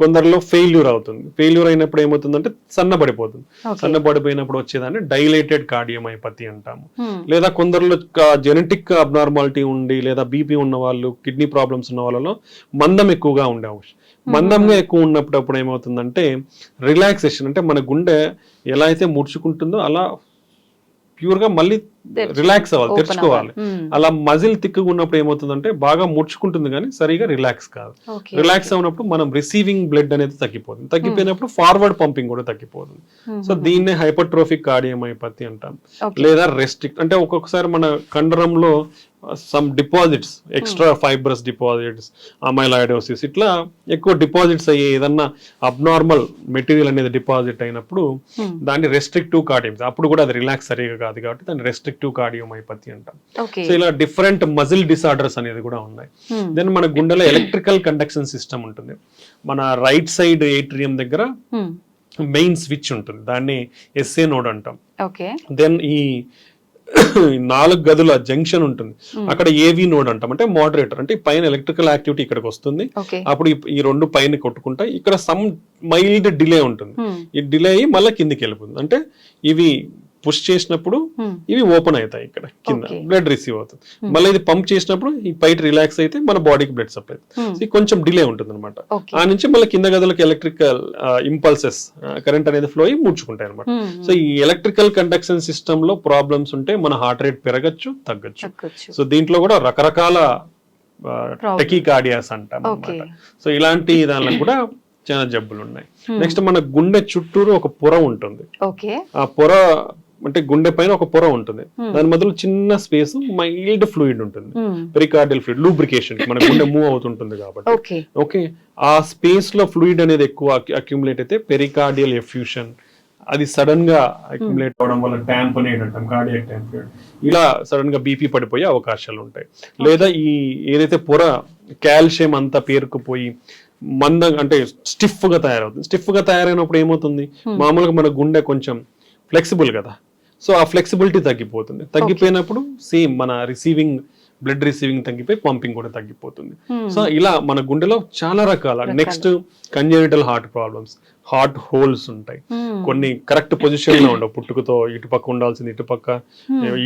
కొందరిలో ఫెయిల్యూర్ అవుతుంది. ఫెయిల్యూర్ అయినప్పుడు ఏమవుతుందంటే సన్నబడిపోతుంది. సన్నబడిపోయినప్పుడు వచ్చేదాన్ని డైలేటెడ్ కార్డియోమైపతి అంటాము. లేదా కొందరిలో జెనెటిక్ అబ్నార్మాలిటీ ఉండి, లేదా బీపీ ఉన్న వాళ్ళు, కిడ్నీ ప్రాబ్లమ్స్ ఉన్న వాళ్ళలో మందం ఎక్కువగా ఉండే అవకాశం. మందంగా ఎక్కువ ఉన్నప్పుడు ఏమవుతుందంటే రిలాక్సేషన్, అంటే మన గుండె ఎలా అయితే ముడుచుకుంటుందో అలా ప్యూర్ గా మళ్ళీ రిలాక్స్ అవ్వాలి, తెరుచుకోవాలి. అలా మజిల్ తిక్కుగా ఉన్నప్పుడు ఏమవుతుందంటే బాగా ముడుచుకుంటుంది కానీ సరిగా రిలాక్స్ కాదు. రిలాక్స్ అయినప్పుడు మనం రిసీవింగ్ బ్లడ్ అనేది తగ్గిపోతుంది. తగ్గిపోయినప్పుడు ఫార్వర్డ్ పంపింగ్ కూడా తగ్గిపోతుంది. సో దీన్నే హైపర్ట్రోఫిక్ కార్డియోమైపతి అంటాం. లేదా రెస్ట్రిక్ట్, అంటే ఒక్కొక్కసారి మన కండరంలో some deposits, extra fibrous deposits, amyloidosis, ఇట్లా ఎక్కువ డిపాజిట్స్ అయ్యే ఏదన్నా అబ్నార్మల్ మెటీరియల్ అనేది డిపాజిట్ అయినప్పుడు దాన్ని రెస్ట్రిక్టివ్ కార్డియోమైపతి, అప్పుడు కూడా అది రిలాక్స్ సరిగా కాదు కాబట్టి దాన్ని రెస్ట్రిక్టివ్ కార్డియోమైపతి అంటాం. సో ఇలా డిఫరెంట్ మజిల్ డిసార్డర్స్ అనేది కూడా ఉన్నాయి. దెన్ మన గుండెలో ఎలక్ట్రికల్ కండక్షన్ సిస్టమ్ ఉంటుంది. మన రైట్ సైడ్ ఏట్రియం దగ్గర మెయిన్ స్విచ్ ఉంటుంది, దాన్ని ఎస్ఏ నోడ్ అంటాం. దెన్ ఈ 4 గదుల జంక్షన్ ఉంటుంది, అక్కడ ఏవి నోడ్ అంటాం, అంటే మోడరేటర్, అంటే పైన ఎలక్ట్రికల్ యాక్టివిటీ ఇక్కడికి వస్తుంది, అప్పుడు ఈ 2 పైన కొట్టుకుంటాయి, ఇక్కడ సమ్ మైల్డ్ డిలే ఉంటుంది, ఈ డిలే అయ్యి మళ్ళీ కిందికి వెళ్ళిపోతుంది, అంటే ఇవి పుష్ చేసినప్పుడు ఇవి ఓపెన్ అవుతాయి, ఇక్కడ కింద బ్లడ్ రిసీవ్ అవుతుంది, మళ్ళీ ఇది పంప్ చేసినప్పుడు ఈ పైట్ రిలాక్స్ అయితే మన బాడీకి బ్లడ్ సప్లై, కొంచెం డిలే ఉంటుంది అనమాట. ఆ నుంచి మళ్ళీ కింద గదులకు ఎలక్ట్రికల్ ఇంపల్సెస్ కరెంట్ అనేది ఫ్లో అయ్యి ముడుచుకుంటాయి అనమాట. సో ఈ ఎలక్ట్రికల్ కండక్షన్ సిస్టమ్ లో ప్రాబ్లమ్స్ ఉంటే మన హార్ట్ రేట్ పెరగచ్చు, తగ్గచ్చు. సో దీంట్లో కూడా రకరకాల టెకికార్డియాస్ అంటాం అనమాట. సో ఇలాంటి దానిలో కూడా చాలా జబ్బులు ఉన్నాయి. నెక్స్ట్ మన గుండె చుట్టూరు ఒక పొర ఉంటుంది, ఆ పొర అంటే గుండె పైన ఒక పొర ఉంటుంది, దాని మధ్యలో చిన్న స్పేస్ మైల్డ్ ఫ్లూయిడ్ ఉంటుంది, పెరికార్డియల్ ఫ్లూయిడ్, లూబ్రికేషన్, మన గుండె మూవ్ అవుతుంటుంది కాబట్టి. ఓకే, ఆ స్పేస్ లో ఫ్లూయిడ్ అనేది ఎక్కువ అక్యుములేట్ అయితే పెరికార్డియల్ ఎఫ్యూషన్, అది సడన్ గా అక్యుములేట్ అవడం వల్ల టాంపనేట్ అంటాం, కార్డియాక్ టాంపనేట్, ఇలా సడన్ గా బీపీ పడిపోయే అవకాశాలు ఉంటాయి. లేదా ఈ ఏదైతే పొర కాల్షియం అంతా పేరుకుపోయి మందంగా అంటే స్టిఫ్ గా తయారవుతుంది, స్టిఫ్ గా తయారైనప్పుడు ఏమవుతుంది, మామూలుగా మన గుండె కొంచెం ఫ్లెక్సిబుల్ కదా, సో ఆ ఫ్లెక్సిబిలిటీ తగ్గిపోతుంది, తగ్గిపోయినప్పుడు సేమ్ మన బ్లడ్ రిసీవింగ్ తగ్గిపోయి పంపింగ్ కూడా తగ్గిపోతుంది. సో ఇలా మన గుండెలో చాలా రకాల. Next congenital heart problems, heart holes ఉంటాయి, కొన్ని కరెక్ట్ పొజిషన్ లో ఉండవు, పుట్టుకతో ఇటుపక్క ఉండాల్సింది ఇటుపక్క,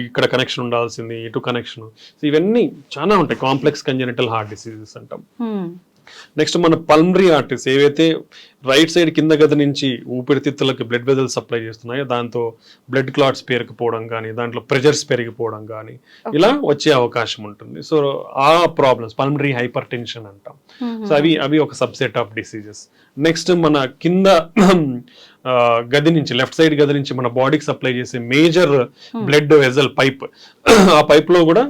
ఇక్కడ కనెక్షన్ ఉండాల్సింది ఇటు కనెక్షన్, సో ఇవన్నీ చాలా ఉంటాయి, కాంప్లెక్స్ కంజెనిటల్ హార్ట్ డిసీజెస్ అంటాం. నెక్స్ట్ మన పల్మరీ ఆర్టరీస్ ఏవైతే రైట్ సైడ్ కింద గది నుంచి ఊపిరితిత్తులకు బ్లడ్ వెజల్స్ సప్లై చేస్తున్నాయో దాంతో బ్లడ్ క్లాట్స్ పేరుకుపోవడం కానీ, దాంట్లో ప్రెషర్స్ పెరిగిపోవడం కానీ ఇలా వచ్చే అవకాశం ఉంటుంది. సో ఆ ప్రాబ్లమ్స్ పల్మరీ హైపర్ టెన్షన్ అంటాం. సో అవి ఒక సబ్సెట్ ఆఫ్ డిసీజెస్. నెక్స్ట్ మన కింద గది నుంచి లెఫ్ట్ సైడ్ గది నుంచి మన బాడీకి సప్లై చేసే మేజర్ బ్లడ్ వెజల్ పైప్, ఆ పైప్ లో కూడా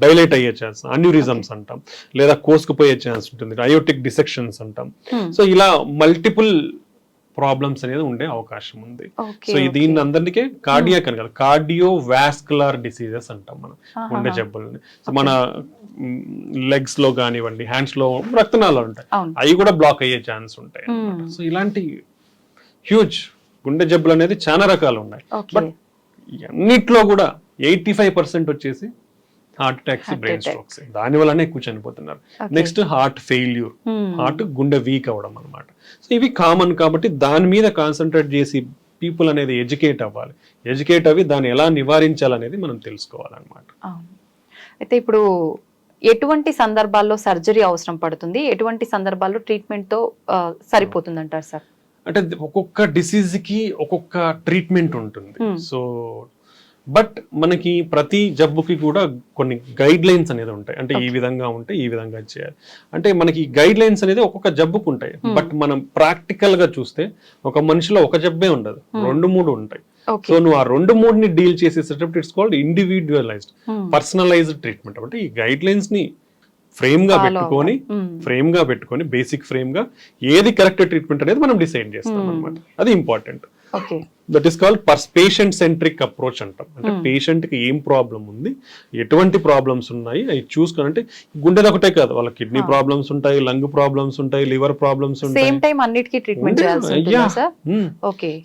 డైలేట్ అయ్యే ఛాన్స్, అన్యూరిజమ్స్ అంటాం, లేదా కోసుకుపోయే ఛాన్స్ ఉంటుంది, అయోటిక్ డిసెక్షన్స్ అంటాం. సో ఇలా మల్టిపుల్ ప్రాబ్లమ్స్ అనేది ఉండే అవకాశం ఉంది. సో దీన్ని అందరికీ కార్డియాక్ అని కాదు, కార్డియో వాస్కులర్ డిసీజెస్ అంటాం మనం గుండె జబ్బులని. సో మన లెగ్స్ లో కానివ్వండి, హ్యాండ్స్ లో రక్తనాళాలు ఉంటాయి, అవి కూడా బ్లాక్ అయ్యే ఛాన్స్ ఉంటాయి. సో ఇలాంటి హ్యూజ్ గుండె జబ్బులు అనేది చాలా రకాలు ఉన్నాయి. బట్ అన్నిట్లో కూడా 85% వచ్చేసి హార్ట్ అటాక్స్, బ్రెయిన్ స్ట్రోక్స్, దాని వల్లనే ఎక్కువ చనిపోతున్నారు. నెక్స్ట్ హార్ట్ ఫెయిల్యూర్, హార్ట్ గుండె వీక్ అవడం అనమాట. సో ఇవి కామన్ కాబట్టి దాని మీద కాన్సన్ట్రేట్ చేసి పీపుల్ అనేది ఎడ్యుకేట్ అవ్వాలి, ఎడ్యుకేట్ అవి దాన్ని ఎలా నివారించాలనేది మనం తెలుసుకోవాలన్నమాట. అయితే ఇప్పుడు ఎటువంటి సందర్భాల్లో సర్జరీ అవసరం పడుతుంది, ఎటువంటి సందర్భాల్లో ట్రీట్మెంట్ తో సరిపోతుంది అంటారు సార్? అంటే ఒక్కొక్క డిసీజ్ కి ఒక్కొక్క ట్రీట్మెంట్ ఉంటుంది. సో బట్ మనకి ప్రతి జబ్బుకి కూడా కొన్ని గైడ్ లైన్స్ అనేది ఉంటాయి, అంటే ఈ విధంగా ఉంటే ఈ విధంగా చేయాలి, అంటే మనకి గైడ్ లైన్స్ అనేది ఒక్కొక్క జబ్బుకు ఉంటాయి. బట్ మనం ప్రాక్టికల్ గా చూస్తే ఒక మనిషిలో ఒక జబ్బే ఉండదు, 2-3 ఉంటాయి. సో నువ్వు ఆ 2-3ని డీల్ చేసేటప్పుడు ఇట్స్ కాల్డ్ ఇండివిడ్యువలైజ్డ్ పర్సనలైజ్డ్ ట్రీట్మెంట్. అంటే ఈ గైడ్ లైన్స్ ని ఫ్రేమ్ గా పెట్టుకొని బేసిక్ ఫ్రేమ్ గా ఏది కరెక్ట్ ట్రీట్మెంట్ అనేది మనం డిసైడ్ చేస్తాం అనమాట. అది important. That is called patient centric approach అంటాం. అంటే పేషెంట్ కి ఏం ప్రాబ్లం ఉంది, ఎటువంటి ప్రాబ్లమ్స్ ఉన్నాయి అవి చూసుకొని, అంటే గుండెది ఒకటే కాదు, వాళ్ళ కిడ్నీ ప్రాబ్లమ్స్ ఉంటాయి, లంగ్ ప్రాబ్లమ్స్ ఉంటాయి, లివర్ ప్రాబ్లమ్స్ ఉంటాయి.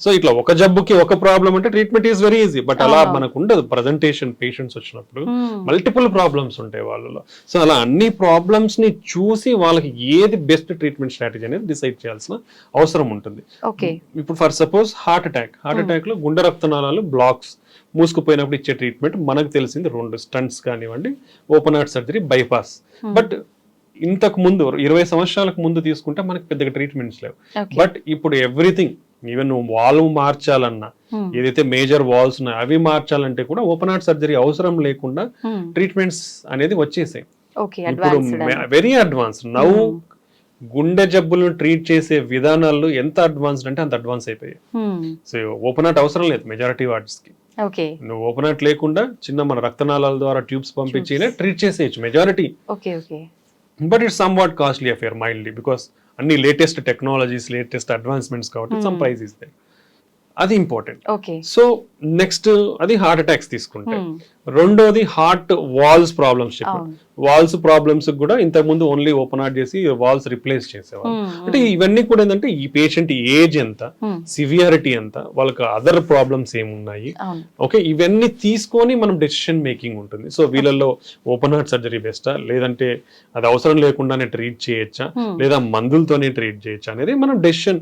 సో ఇట్లా ఒక జబ్బుకి ఒక ప్రాబ్లం అంటే treatment is very easy. But అలా మనకు ఉండదు. ప్రజెంటేషన్ పేషెంట్స్ వచ్చినప్పుడు మల్టిపుల్ ప్రాబ్లమ్స్ ఉంటాయి వాళ్ళలో. సో అలా అన్ని ప్రాబ్లమ్స్ ని చూసి వాళ్ళకి ఏది బెస్ట్ ట్రీట్మెంట్ స్ట్రాటజీ అనేది డిసైడ్ చేయాల్సిన అవసరం ఉంటుంది. ఇప్పుడు ఫర్ సపోజ్ హార్ట్ అటాక్ లో గుండె రక్తనాళాలు బ్లాక్స్ మూసుకుపోయినప్పుడు ఇచ్చే ట్రీట్మెంట్ మనకు తెలిసింది 2 స్టంట్స్ కానివ్వండి, open heart surgery, bypass. But ఇంతకు ముందు 20 సంవత్సరాలకు ముందు తీసుకుంటే మనకి పెద్దగా ట్రీట్మెంట్స్ లేవు. బట్ ఇప్పుడు ఎవ్రీథింగ్, ఈవెన్ నువ్వు వాల్వ్ మార్చాలన్నా, ఏదైతే మేజర్ వాల్వ్స్ ఉన్నాయో అవి మార్చాలంటే కూడా ఓపెన్ హార్ట్ సర్జరీ అవసరం లేకుండా ట్రీట్మెంట్స్ అనేది వచ్చేసాయి. ఇప్పుడు వెరీ అడ్వాన్స్డ్ నౌ. గుండె జబ్బులను ట్రీట్ చేసే విధానాలు ఎంత అడ్వాన్స్డ్ అంటే అంత అడ్వాన్స్ అయిపోయాయి. సో ఓపెన్ హార్ట్ అవసరం లేదు మెజారిటీ వార్డ్స్ కి. నువ్వు ఓపెన్ హార్ట్ లేకుండా చిన్న మన రక్తనాళాల ద్వారా ట్యూబ్స్ పంపించి ట్రీట్ చేసేయచ్చు majority. But it's some what costly affair mildly, because అన్ని లేటెస్ట్ టెక్నాలజీస్, లేటెస్ట్ అడ్వాన్స్మెంట్స్ కాబట్టి సమ్ ప్రైస్ ఇస్ దేర్. అది ఇంపార్టెంట్. సో నెక్స్ట్ అది హార్ట్ అటాక్స్ తీసుకుంటే, రెండోది హార్ట్ వాల్స్ ప్రాబ్లమ్స్ చెప్పాను. వాల్స్ ప్రాబ్లమ్స్ కూడా ఇంతకు ముందు ఓన్లీ ఓపెన్ హార్ట్ చేసి వాల్స్ రిప్లేస్ చేసేవాళ్ళు. అంటే ఇవన్నీ కూడా ఏంటంటే ఈ పేషెంట్ ఏజ్ ఎంత, సివియారిటీ ఎంత, వాళ్ళకి అదర్ ప్రాబ్లమ్స్ ఏమున్నాయి, ఓకే, ఇవన్నీ తీసుకొని మనం డెసిషన్ మేకింగ్ ఉంటుంది. సో వీళ్ళల్లో ఓపెన్ హార్ట్ సర్జరీ బెస్టా, లేదంటే అది అవసరం లేకుండానే ట్రీట్ చేయొచ్చా, లేదా మందులతోనే ట్రీట్ చేయొచ్చా అనేది మనం డెసిషన్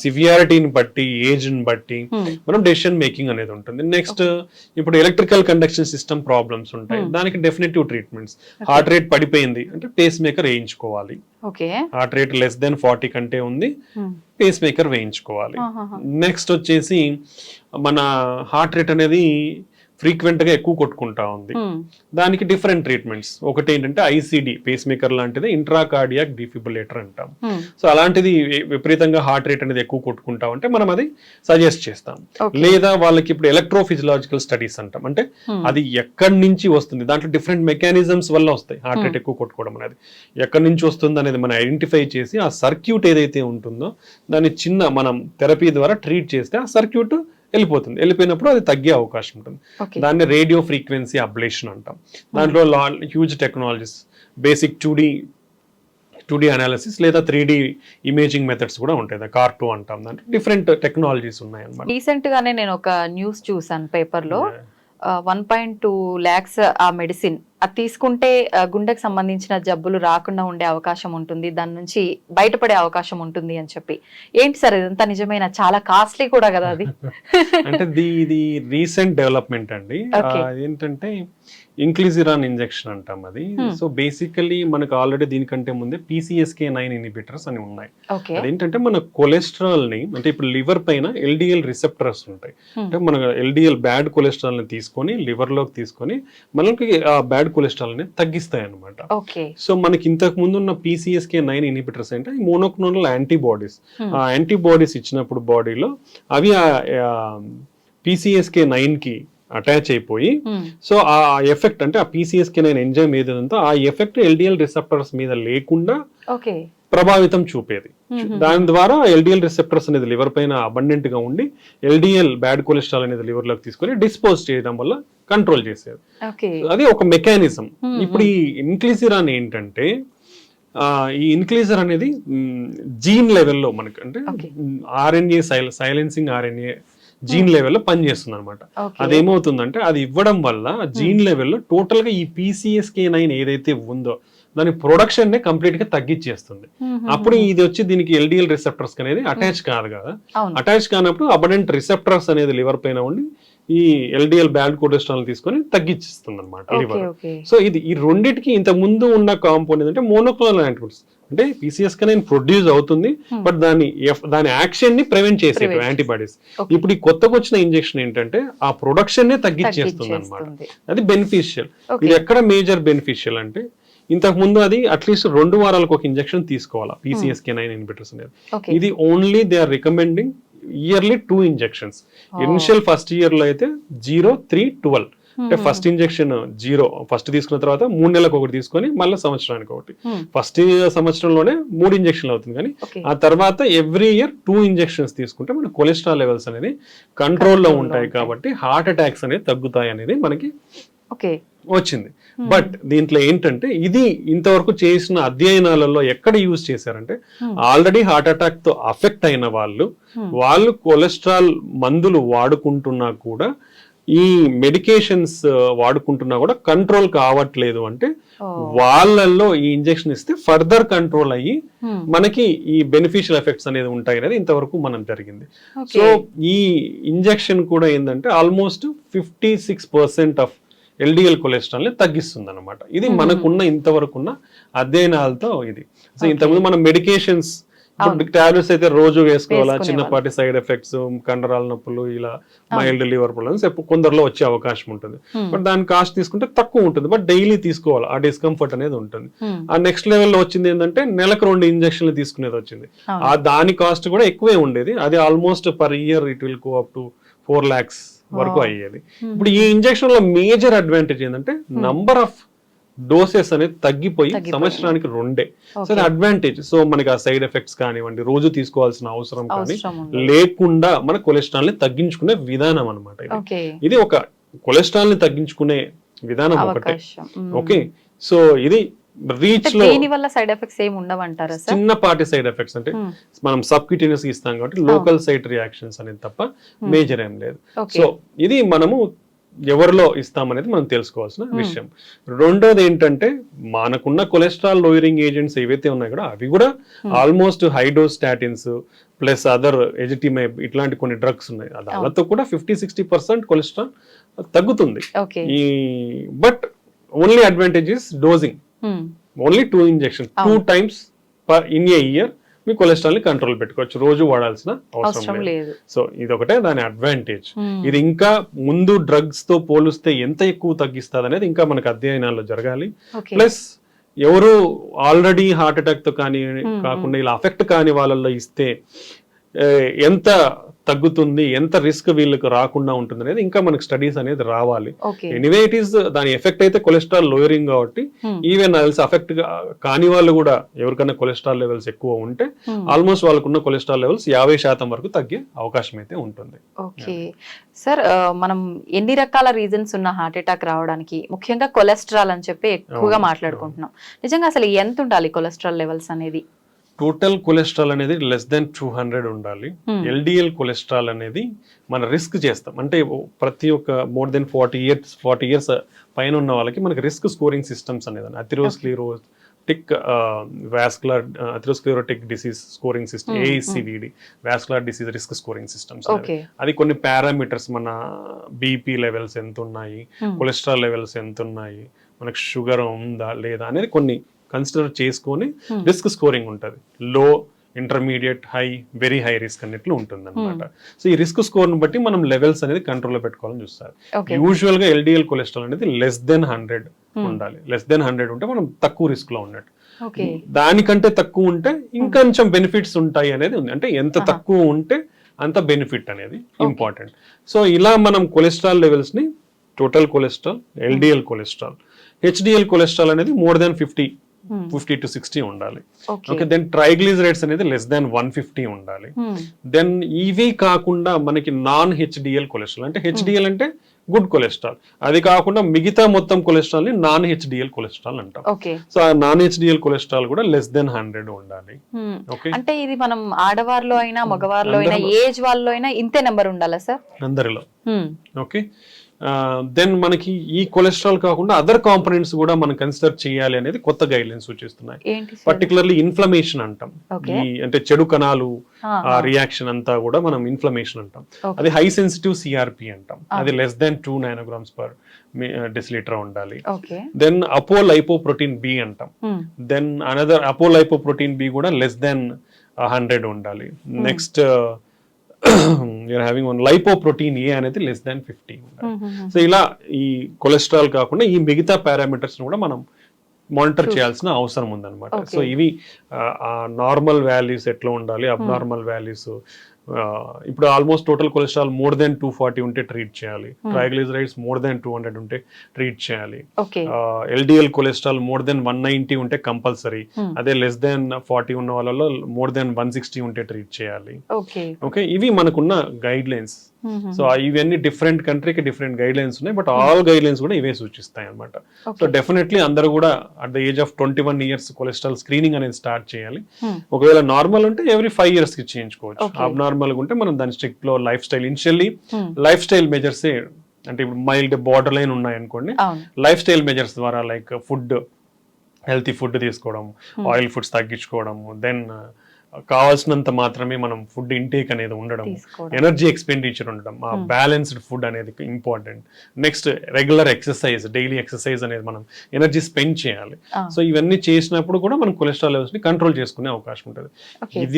సివియారిటీని బట్టి, ఏజ్ ని బట్టి మనం డెసిషన్ మేకింగ్ అనేది ఉంటుంది. నెక్స్ట్ ఇప్పుడు ఎలక్ట్రికల్ కండక్షన్ సిస్టమ్ ప్రాబ్లమ్స్ ఉంటాయి, దానికి డెఫినెటివ్ ట్రీట్మెంట్స్. హార్ట్ రేట్ పడిపోయింది అంటే పేస్ మేకర్ వేయించుకోవాలి. హార్ట్ రేట్ లెస్ దెన్ 40 కంటే ఉంది, పేస్ మేకర్ వేయించుకోవాలి. నెక్స్ట్ వచ్చేసి మన హార్ట్ రేట్ అనేది ఫ్రీక్వెంట్ గా ఎక్కువ కొట్టుకుంటా ఉంది, దానికి డిఫరెంట్ ట్రీట్మెంట్స్. ఒకటి ఏంటంటే ఐసిడి, పేస్ మేకర్ లాంటిది ఇంట్రాకార్డియాక్ డిఫిబ్రిలేటర్ అంటాం. సో అలాంటిది విపరీతంగా హార్ట్ రేట్ అనేది ఎక్కువ కొట్టుకుంటా ఉంటే మనం అది సజెస్ట్ చేస్తాం. లేదా వాళ్ళకి ఇప్పుడు ఎలక్ట్రోఫిజియలాజికల్ స్టడీస్ అంటాం, అంటే అది ఎక్కడి నుంచి వస్తుంది, దాంట్లో డిఫరెంట్ మెకానిజమ్స్ వల్ల వస్తాయి హార్ట్ రేట్ ఎక్కువ కొట్టుకోవడం అనేది. ఎక్కడి నుంచి వస్తుంది అనేది మనం ఐడెంటిఫై చేసి ఆ సర్క్యూట్ ఏదైతే ఉంటుందో దాన్ని చిన్న మనం థెరపీ ద్వారా ట్రీట్ చేస్తే ఆ సర్క్యూట్ వెళ్ళిపోతుంది. వెళ్ళిపోయినప్పుడు అది తగ్గే అవకాశం ఉంటుంది. దాన్ని రేడియో ఫ్రీక్వెన్సీ అబ్లేషన్ అంటాం. దాంట్లో huge technologies, basic 2D analysis లేదా 3D ఇమేజింగ్ మెథడ్స్ కూడా ఉంటాయి, CAR2 అంటాం. దాంట్లో డిఫరెంట్ టెక్నాలజీస్ ఉన్నాయి అన్నమాట. రీసెంట్ గానే నేను ఒక న్యూస్ చూసాను పేపర్ లో, 1.2 lakhs ఆ మెడిసిన్ అది తీసుకుంటే గుండెకి సంబంధించిన జబ్బులు రాకుండా ఉండే అవకాశం ఉంటుంది, దాని నుంచి బయటపడే అవకాశం ఉంటుంది అని చెప్పి. ఏంటి సార్ ఇదంతా నిజమైన? చాలా కాస్ట్లీ కూడా కదా అది. అంటే ఇది రీసెంట్ డెవలప్మెంట్ అండి. ఏంటంటే ఇంక్లిజిరాన్ ఇంజెక్షన్ అంటాం అది. సో బేసికలీ మనకు ఆల్రెడీ దీనికంటే ముందే PCSK9 ఇన్హిబిటర్స్ అని ఉన్నాయి. అదేంటంటే మన కొలెస్ట్రాల్ ని, అంటే ఇప్పుడు లివర్ పైన LDL రిసెప్టర్స్ ఉంటాయి, అంటే మన LDL బ్యాడ్ కొలెస్ట్రాల్ ని తీసుకొని లివర్ లోకి తీసుకొని మనకి ఆ బ్యాడ్ కొలెస్ట్రాల్ ని తగ్గిస్తాయి అనమాట. సో మనకి ఇంతకు ముందు ఉన్న PCSK9 ఇన్హిబిటర్స్ అంటే మోనోక్లోనల్ యాంటీబాడీస్. ఆ యాంటీబాడీస్ ఇచ్చినప్పుడు బాడీలో అవి PCSK9 కి అటాచ్ అయిపోయి, సో ఆ ఎఫెక్ట్ అంటే ఆ PCSK9 ఎంజైమ్ ఏదంతా ఆ ఎఫెక్ట్ LDL రిసెప్టర్స్ మీద లేకుండా ప్రభావితం చూపేది. దాని ద్వారా LDL రిసెప్టర్స్ అనేది లివర్ పైన అబండెంట్ గా ఉండి LDL బ్యాడ్ కొలెస్ట్రాల్ అనేది లివర్ లోకి తీసుకొని డిస్పోజ్ చేయడం వల్ల కంట్రోల్ చేసేది. అది ఒక మెకానిజం. ఇప్పుడు ఈ ఇన్క్లిజిరాన్ ఏంటంటే ఈ ఇన్క్లిజర్ అనేది జీన్ లెవెల్లో మనకి, అంటే RNA సైలెన్సింగ్ RNA జీన్ లెవెల్లో పనిచేస్తుంది అనమాట. అదేమవుతుందంటే అది ఇవ్వడం వల్ల జీన్ లెవెల్లో టోటల్ గా ఈ PCSK9 ఏదైతే ఉందో దాని ప్రొడక్షన్ నే కంప్లీట్ గా తగ్గించేస్తుంది. అప్పుడు ఇది వచ్చి దీనికి LDL రిసెప్టర్స్ అనేది అటాచ్ కాదు కదా. అటాచ్ కానప్పుడు అబడెంట్ రిసెప్టర్స్ అనేది లివర్ పైన ఉండి ఈ LDL బ్యాడ్ కొలెస్ట్రాల్ తీసుకొని తగ్గించేస్తుంది అనమాట లివర్. సో ఇది ఈ రెండింటికి ఇంతకు ముందు ఉన్న కాంపౌండ్ ఏంటంటే మోనోక్లోనల్ యాంటీబాడీస్. అంటే PCSK9 ప్రొడ్యూస్ అవుతుంది, బట్ దాని యాక్షన్ ని ప్రివెంట్ చేసేది యాంటీబాడీస్. ఇప్పుడు ఈ కొత్తగా వచ్చిన ఇంజెక్షన్ ఏంటంటే ఆ ప్రొడక్షన్ నే తగ్గించేస్తుంది అనమాట. అది బెనిఫిషియల్. ఇది ఎక్కడ మేజర్ బెనిఫిషియల్ అంటే ఇంతకు ముందు అది అట్లీస్ట్ 2 వారాలకు ఒక ఇంజెక్షన్ తీసుకోవాలా PCSK9 ఇన్హిబిటర్స్ అనేది. ఇది only they are recommending yearly 2 injections. Initial first year లో అయితే 0, 3, 12. అంటే ఫస్ట్ ఇంజెక్షన్ 0 ఫస్ట్ తీసుకున్న తర్వాత 3 నెలలకు ఒకటి తీసుకొని మళ్ళీ సంవత్సరానికి ఒకటి. ఫస్ట్ సంవత్సరంలోనే 3 ఇంజెక్షన్లు అవుతుంది, కానీ ఆ తర్వాత ఎవ్రీ ఇయర్ 2 ఇంజెక్షన్స్ తీసుకుంటే మన కొలెస్ట్రాల్ లెవెల్స్ అనేది కంట్రోల్లో ఉంటాయి, కాబట్టి హార్ట్ అటాక్స్ అనేది తగ్గుతాయి అనేది మనకి వచ్చింది. బట్ దీంట్లో ఏంటంటే ఇది ఇంతవరకు చేసిన అధ్యయనాలలో ఎక్కడ యూజ్ చేశారంటే ఆల్రెడీ హార్ట్ అటాక్ తో అఫెక్ట్ అయిన వాళ్ళు కొలెస్ట్రాల్ మందులు వాడుకుంటున్నా కూడా, ఈ మెడికేషన్స్ వాడుకుంటున్నా కూడా కంట్రోల్ కావట్లేదు అంటే వాళ్ళల్లో ఈ ఇంజెక్షన్ ఇస్తే ఫర్దర్ కంట్రోల్ అయ్యి మనకి ఈ బెనిఫిషియల్ ఎఫెక్ట్స్ అనేది ఉంటాయి అనేది ఇంతవరకు మనం జరిగింది. సో ఈ ఇంజెక్షన్ కూడా ఏంటంటే ఆల్మోస్ట్ 56% ఆఫ్ LDL కొలెస్ట్రాల్ ని తగ్గిస్తుంది అనమాట. ఇది మనకున్న ఇంతవరకున్న అధ్యయనాలతో ఇది. సో ఇంతకుముందు మనం మెడికేషన్స్ టాబ్లెట్స్ అయితే రోజు వేసుకోవాలా, చిన్నపాటి సైడ్ ఎఫెక్ట్స్, కండరాల నొప్పులు, ఇలా మైల్డ్ లివర్ ప్రాబ్లమ్స్ కొందరిలో వచ్చే అవకాశం ఉంటుంది. బట్ దాని కాస్ట్ తీసుకుంటే తక్కువ ఉంటుంది, బట్ డైలీ తీసుకోవాలి, ఆ డిస్కంఫర్ట్ అనేది ఉంటుంది. ఆ నెక్స్ట్ లెవెల్లో వచ్చింది ఏంటంటే నెలకు 2 ఇంజక్షన్లు తీసుకునేది వచ్చింది. ఆ దాని కాస్ట్ కూడా ఎక్కువే ఉండేది. అది almost per year it will go up to 4 lakhs వరకు అయ్యేది. ఇప్పుడు ఈ ఇంజెక్షన్ లో మేజర్ అడ్వాంటేజ్ ఏంటంటే నంబర్ ఆఫ్ డోసెస్ అనేది తగ్గిపోయి సంవత్సరానికి 2. సో అది అడ్వాంటేజ్. సో మనకి ఆ సైడ్ ఎఫెక్ట్స్ కానివ్వండి, రోజు తీసుకోవాల్సిన అవసరం కానీ లేకుండా మన కొలెస్ట్రాల్ ని తగ్గించుకునే విధానం అనమాట. ఇది ఒక కొలెస్ట్రాల్ ని తగ్గించుకునే విధానం ఒకటే. ఓకే, సో ఇది రీచ్ లో దీని వల్ల సైడ్ ఎఫెక్ట్స్ ఏమి ఉండవంటారా సార్? చిన్నపాటి సైడ్ ఎఫెక్ట్స్ అంటే మనం సబ్క్యూటేనియస్ ఇస్తాం కాబట్టి లోకల్ సైట్ రియాక్షన్స్ అనేది తప్ప మేజర్ ఏం లేదు. సో ఇది మనము ఎవరిలో ఇస్తామనేది మనం తెలుసుకోవాల్సిన విషయం. రెండోది ఏంటంటే మనకున్న కొలెస్ట్రాల్ లోయరింగ్ ఏజెంట్స్ ఏవైతే ఉన్నాయి కూడా అవి కూడా almost high dose statins plus other ezetimibe ఇట్లాంటి కొన్ని డ్రగ్స్ ఉన్నాయి. దానితో కూడా 50-60% కొలెస్ట్రాల్ తగ్గుతుంది. ఈ but only advantage is డోజింగ్. Only 2 injections 2 times in a year me cholesterol ని కంట్రోల్ పెట్టుకోవచ్చు, రోజు వాడాల్సిన అవసరం లేదు. సో ఇది ఒకటే దాని అడ్వాంటేజ్. ఇది ఇంకా ముందు డ్రగ్స్ తో పోలిస్తే ఎంత ఎక్కువ తగ్గిస్తుంది అనేది ఇంకా మనకు అధ్యయనాల్లో జరగాలి. ప్లస్ ఎవరు ఆల్రెడీ హార్ట్ అటాక్ తో కానీ కాకుండా ఇలా అఫెక్ట్ కాని వాళ్ళల్లో ఇస్తే ఎంత తగ్గుతుంది, ఎంత రిస్క్ వీళ్ళకి రాకుండా ఉంటుంది అనేది ఇంకా మనకు స్టడీస్ అనేది రావాలి. ఎనీవే ఇట్ ఈస్ దాని ఎఫెక్ట్ అయితే కొలెస్ట్రాల్ లోయరింగ్ కాబట్టి ఈవెన్ అఫెక్ట్ కాని వాళ్ళు కూడా ఎవరికైనా కొలెస్ట్రాల్ లెవెల్స్ ఎక్కువ ఉంటే ఆల్మోస్ట్ వాళ్ళకున్న కొలెస్ట్రాల్ లెవెల్స్ 50% వరకు తగ్గే అవకాశం అయితే ఉంటుంది. ఓకే సార్, మనం ఎన్ని రకాల రీజన్స్ ఉన్న హార్ట్ అటాక్ రావడానికి ముఖ్యంగా కొలెస్ట్రాల్ అని చెప్పి ఎక్కువగా మాట్లాడుకుంటున్నాం. నిజంగా అసలు ఎంత ఉండాలి కొలెస్ట్రాల్ లెవెల్స్ అనేది? టోటల్ కొలెస్ట్రాల్ అనేది లెస్ దెన్ 200 ఉండాలి. ఎల్డిఎల్ కొలెస్ట్రాల్ అనేది మన రిస్క్ చేస్తాం అంటే ప్రతి ఒక్క మోర్ దెన్ 40 years పైన ఉన్న వాళ్ళకి మనకి రిస్క్ స్కోరింగ్ సిస్టమ్స్ అనేది atherosclerotic disease scoring system ASCVD vascular disease risk scoring systems. అది కొన్ని పారామీటర్స్ మన బీపీ లెవెల్స్ ఎంత ఉన్నాయి, కొలెస్ట్రాల్ లెవెల్స్ ఎంత ఉన్నాయి, మనకు షుగర్ ఉందా లేదా అనేది కొన్ని కన్సిడర్ చేసుకొని రిస్క్ స్కోరింగ్ ఉంటుంది. లో, intermediate, high, very high risk అన్నట్లు ఉంటుంది అనమాట. సో ఈ రిస్క్ స్కోర్ ని బట్టి మనం లెవెల్స్ అనేది కంట్రోల్లో పెట్టుకోవాలని చూస్తారు. యూజువల్ గా ఎల్డిఎల్ కొలెస్ట్రాల్ అనేది లెస్ దెన్ 100 ఉండాలి. లెస్ దెన్ 100 ఉంటే మనం తక్కువ రిస్క్ లో ఉన్నట్టు. దానికంటే తక్కువ ఉంటే ఇంకొంచెం బెనిఫిట్స్ ఉంటాయి అనేది ఉంది. అంటే ఎంత తక్కువ ఉంటే అంత బెనిఫిట్ అనేది ఇంపార్టెంట్. సో ఇలా మనం కొలెస్ట్రాల్ లెవెల్స్ ని total cholesterol, LDL cholesterol, HDL cholesterol అనేది మోర్ దాన్ 50 to 60 ఉండాలి. ఓకే, దెన్ ట్రైగ్లిజరైడ్స్ అనేది లెస్ దాన్ 150 ఉండాలి. దెన్ ఇవి కాకుండా మనకి నాన్ హెచ్డిఎల్ కొలెస్ట్రాల్ అంటే హెచ్డిఎల్ అంటే గుడ్ కొలెస్ట్రాల్, అది కాకుండా మిగతా మొత్తం కొలెస్ట్రాల్ ని నాన్ హెచ్డిఎల్ కొలెస్ట్రాల్ అంటాం. సో ఆ నాన్ హెచ్డిఎల్ కొలెస్ట్రాల్ కూడా లెస్ దెన్ 100 ఉండాలి. ఓకే, అంటే ఇది మనం ఆడవారిలో అయినా మగవారిలో అయినా ఏజ్ వాళ్ళలో అయినా ఇంతే నెంబర్ ఉండాలా సార్? అందరిలో. ఓకే, దెన్ మనకి ఈ కొలెస్ట్రాల్ కాకుండా అదర్ కాంపోనెంట్స్ కూడా మనం కన్సిడర్ చేయాలి అనేది కొత్త గైడ్ లైన్స్ సూచిస్తున్నాయి. పర్టికులర్లీ ఇన్ఫ్లమేషన్ అంటాం, అంటే చెడు కణాలు రియాక్షన్ అంతా కూడా మనం ఇన్ఫ్లమేషన్ అంటాం. అది హై సెన్సిటివ్ సిఆర్పి అంటాం, అది లెస్ దాన్ 2 nanograms/deciliter ఉండాలి. దెన్ అపోలైపోప్రోటీన్ బి అంటాం, దెన్ అనదర్ అపోలైపోప్రోటీన్ బి కూడా లెస్ దాన్ 100 ఉండాలి. Next you're having one lipoprotein A అనేది లెస్ దాన్ 50 ఉండాలి. సో ఇలా ఈ కొలెస్ట్రాల్ కాకుండా ఈ మిగతా పారామీటర్స్ కూడా మనం మానిటర్ చేయాల్సిన అవసరం ఉందన్నమాట. సో ఇవి నార్మల్ వాల్యూస్ ఎట్లా ఉండాలి, అబ్నార్మల్ వాల్యూస్. ఇప్పుడు almost total cholesterol more than 240 ఉంటే ట్రీట్ చేయాలి, ట్రైగ్లిజరైడ్స్ మోర్ దెన్ 200 ఉంటే ట్రీట్ చేయాలి, ఎల్డిఎల్ కొలెస్ట్రాల్ మోర్ దెన్ 190 ఉంటే కంపల్సరీ, అదే లెస్ దెన్ 40 ఉన్న వాళ్ళలో మోర్ దెన్ 160 ఉంటే ట్రీట్ చేయాలి. ఓకే, ఇవి మనకున్న గైడ్ లైన్స్. సో ఇవన్నీ డిఫరెంట్ కంట్రీకి డిఫరెంట్ గైడ్ లైన్స్ ఉన్నాయి, బట్ ఆల్ గైడ్ లైన్స్ కూడా ఇవే సూచిస్తాయి అనమాట. సో డెఫినెట్లీ అందరూ కూడా at the age of 21 years cholesterol screening అనేది స్టార్ట్ చేయాలి. ఒకవేళ నార్మల్ ఉంటే ఎవ్రీ 5 years కి చేయించుకోవచ్చు. అబ్నార్మల్ ఉంటే మనం దాని స్ట్రిక్ట్ లో life style initially life style measures అంటే ఇప్పుడు మైల్డ్ బార్డర్ లైన్ ఉన్నాయి అనుకోండి, లైఫ్ స్టైల్ మెజర్స్ ద్వారా లైక్ ఫుడ్, హెల్తీ ఫుడ్ తీసుకోవడం, ఆయిల్ ఫుడ్స్ తగ్గించుకోవడం, దెన్ కావాల్సినంత మాత్రమే మనం ఫుడ్ ఇంటేక్ అనేది ఉండడం, ఎనర్జీ ఎక్స్పెండిచర్ ఉండడం, ఆ బ్యాలెన్స్డ్ ఫుడ్ అనేది important. Next regular exercise, daily exercise అనేది మనం ఎనర్జీ స్పెండ్ చేయాలి. సో ఇవన్నీ చేసినప్పుడు కూడా మనం కొలెస్ట్రాల్ లెవెల్స్ ని కంట్రోల్ చేసుకునే అవకాశం ఉంటుంది.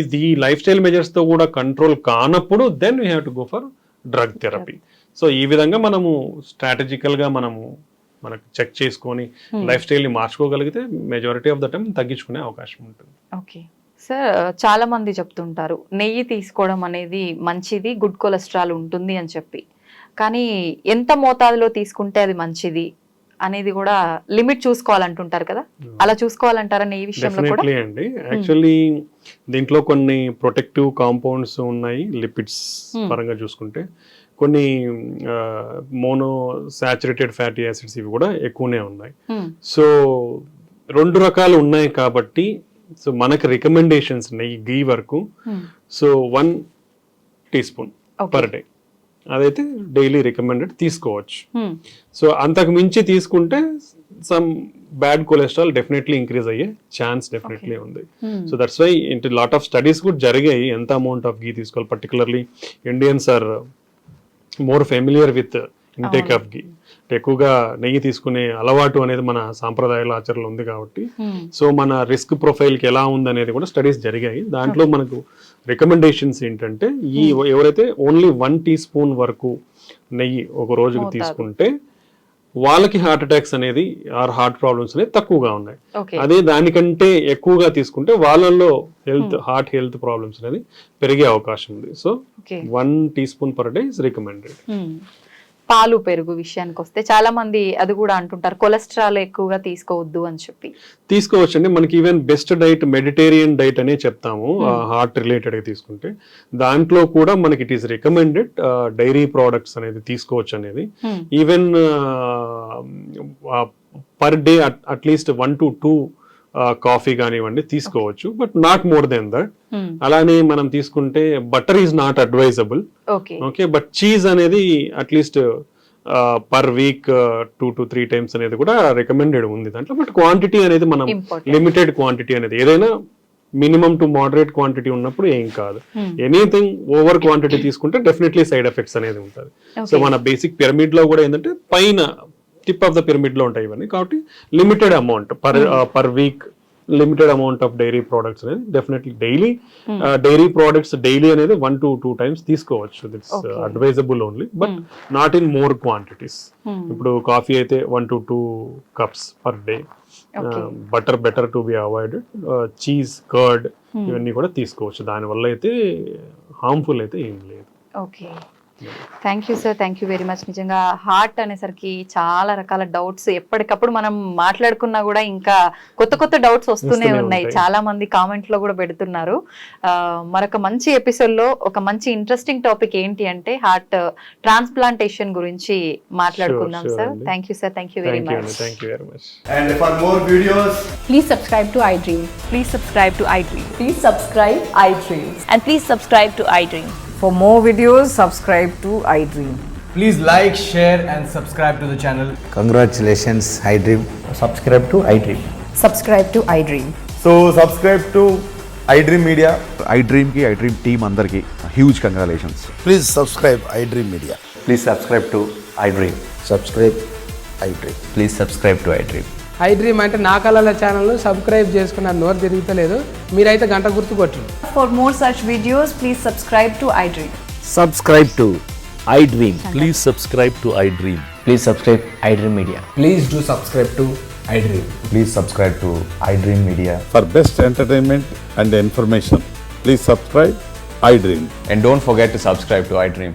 ఇది లైఫ్ స్టైల్ మెజర్స్ తో కూడా కంట్రోల్ కానప్పుడు then we have to go for drug therapy. So ఈ విధంగా మనము స్ట్రాటజికల్ గా మనము మనకు చెక్ చేసుకొని లైఫ్ స్టైల్ ని మార్చుకోగలిగితే మెజారిటీ ఆఫ్ ద టైం తగ్గించుకునే అవకాశం ఉంటుంది. ఓకే సార్, చాలా మంది చెప్తుంటారు నెయ్యి తీసుకోవడం అనేది మంచిది, గుడ్ కొలెస్ట్రాల్ ఉంటుంది అని చెప్పి, కానీ ఎంత మోతాదులో తీసుకుంటే అది మంచిది అనేది కూడా లిమిట్ చూసుకోవాలంటుంటారు కదా, అలా చూసుకోవాలంటారా నెయ్యి విషయంలో కూడా? డెఫినెట్లీ అండి. యాక్చువల్లీ దీంట్లో కొన్ని ప్రొటెక్టివ్ కాంపౌండ్స్ ఉన్నాయి లిపిడ్స్ పరంగా చూసుకుంటే. కొన్ని మోనో సాచురేటెడ్ ఫ్యాటీ యాసిడ్స్ ఇవి కూడా ఎక్కువనే ఉన్నాయి. సో 2 రకాలు ఉన్నాయి కాబట్టి సో మనకు రికమెండేషన్స్ ఉన్నాయి గీ వరకు. సో 1 teaspoon పర్ డే అదైతే డైలీ రికమెండెడ్ తీసుకోవచ్చు. సో అంతకు మించి తీసుకుంటే some bad cholesterol definitely increase అయ్యే ఛాన్స్ డెఫినెట్లీ ఉంది. సో దట్స్ వై ఇంటి లాట్ ఆఫ్ స్టడీస్ కూడా జరిగాయి ఎంత అమౌంట్ ఆఫ్ గీ తీసుకోవాలి. Particularly Indians are more familiar with intake of ghee. ఎక్కువగా నెయ్యి తీసుకునే అలవాటు అనేది మన సాంప్రదాయాల ఆచరణలో ఉంది కాబట్టి సో మన రిస్క్ ప్రొఫైల్కి ఎలా ఉంది అనేది కూడా స్టడీస్ జరిగాయి. దాంట్లో మనకు రికమెండేషన్స్ ఏంటంటే ఈ ఎవరైతే ఓన్లీ 1 teaspoon వరకు నెయ్యి ఒక రోజుకి తీసుకుంటే వాళ్ళకి హార్ట్ అటాక్స్ అనేది ఆర్ హార్ట్ ప్రాబ్లమ్స్ అనేది తక్కువగా ఉన్నాయి. అదే దానికంటే ఎక్కువగా తీసుకుంటే వాళ్ళల్లో హార్ట్ హెల్త్ ప్రాబ్లమ్స్ అనేది పెరిగే అవకాశం ఉంది. So 1 teaspoon per day is recommended. పాలు పెరుగు విషయానికి వస్తే చాలా మంది అది కూడా అంటుంటారు కొలెస్ట్రాల్ ఎక్కువగా తీసుకోవద్దు అని చెప్పి. తీసుకోవచ్చండి. మనకి even best diet Mediterranean diet అనే చెప్తాము హార్ట్ రిలేటెడ్ తీసుకుంటే. దాంట్లో కూడా మనకి it is recommended dairy products అనేది తీసుకోవచ్చు అనేది. Even per day at least 1 to 2 coffee కానివ్వండి తీసుకోవచ్చు, but not more than that. అలానే మనం తీసుకుంటే butter is not advisable. Okay, but cheese అనేది at least per week 2 to 3 times అనేది కూడా రికమెండెడ్ ఉంది దాంట్లో. బట్ క్వాంటిటీ అనేది మనం లిమిటెడ్ క్వాంటిటీ అనేది ఏదైనా మినిమం టు మోడరేట్ క్వాంటిటీ ఉన్నప్పుడు ఏం కాదు. ఎనీథింగ్ ఓవర్ క్వాంటిటీ తీసుకుంటే డెఫినెట్లీ సైడ్ ఎఫెక్ట్స్ అనేది ఉంటుంది. సో మన బేసిక్ పిరమిడ్ లో కూడా ఏంటంటే పైన టిప్ ఆఫ్ ద పిరమిడ్ లో ఉంటాయి ఇవన్నీ. కాబట్టి limited amount per week limited amount of dairy products అనేది definitely daily dairy products daily అనేది 1 to 2 times తీసుకోవచ్చు. That's advisable only, but not in more quantities. ఇప్పుడు కాఫీ అయితే 1 to 2 cups per day. Butter better to be avoided. Cheese, curd ఇవన్నీ కూడా తీసుకోవచ్చు. దానివల్ల అయితే హార్మ్ఫుల్ అయితే ఏం లేదు. Okay, thank you sir, thank you very much. నిజంగా హార్ట్ అనేసరికి చాలా రకాల డౌట్స్ ఎప్పటికప్పుడు మనం మాట్లాడుకున్నా కూడా ఇంకా కొత్త కొత్త డౌట్స్ వస్తూనే ఉన్నాయి. చాలా మంది కామెంట్ లో కూడా పెడుతున్నారు. మరొక మంచి ఎపిసోడ్ లో ఒక మంచి ఇంట్రెస్టింగ్ టాపిక్ ఏంటి అంటే హార్ట్ ట్రాన్స్ప్లాంటేషన్ గురించి మాట్లాడుకుందాం sir. Thank you sir, thank you very much. And for more videos, Please subscribe to iDream. Please subscribe to iDream. Please subscribe iDream. And please subscribe to iDream. For more videos, subscribe to iDream. please like, share and subscribe to the channel. Congratulations, iDream. Subscribe to iDream. Subscribe to iDream. So subscribe to iDream Media. iDream ki iDream team andarki huge congratulations. Please subscribe iDream Media. Please subscribe to iDream. Subscribe iDream. Please subscribe to iDream. iDream అంటే నా కళల channel subscribe చేసుకున్నారు, నోరు తిరుగుతలేదు. మీరైతే గంట గుర్తు కొట్టండి. For more such videos, please subscribe to iDream. Subscribe to iDream. Please subscribe to iDream. Please subscribe iDream Media. Please do subscribe to iDream. Please subscribe to iDream Media. For best entertainment and information, please subscribe iDream. And don't forget to subscribe to iDream.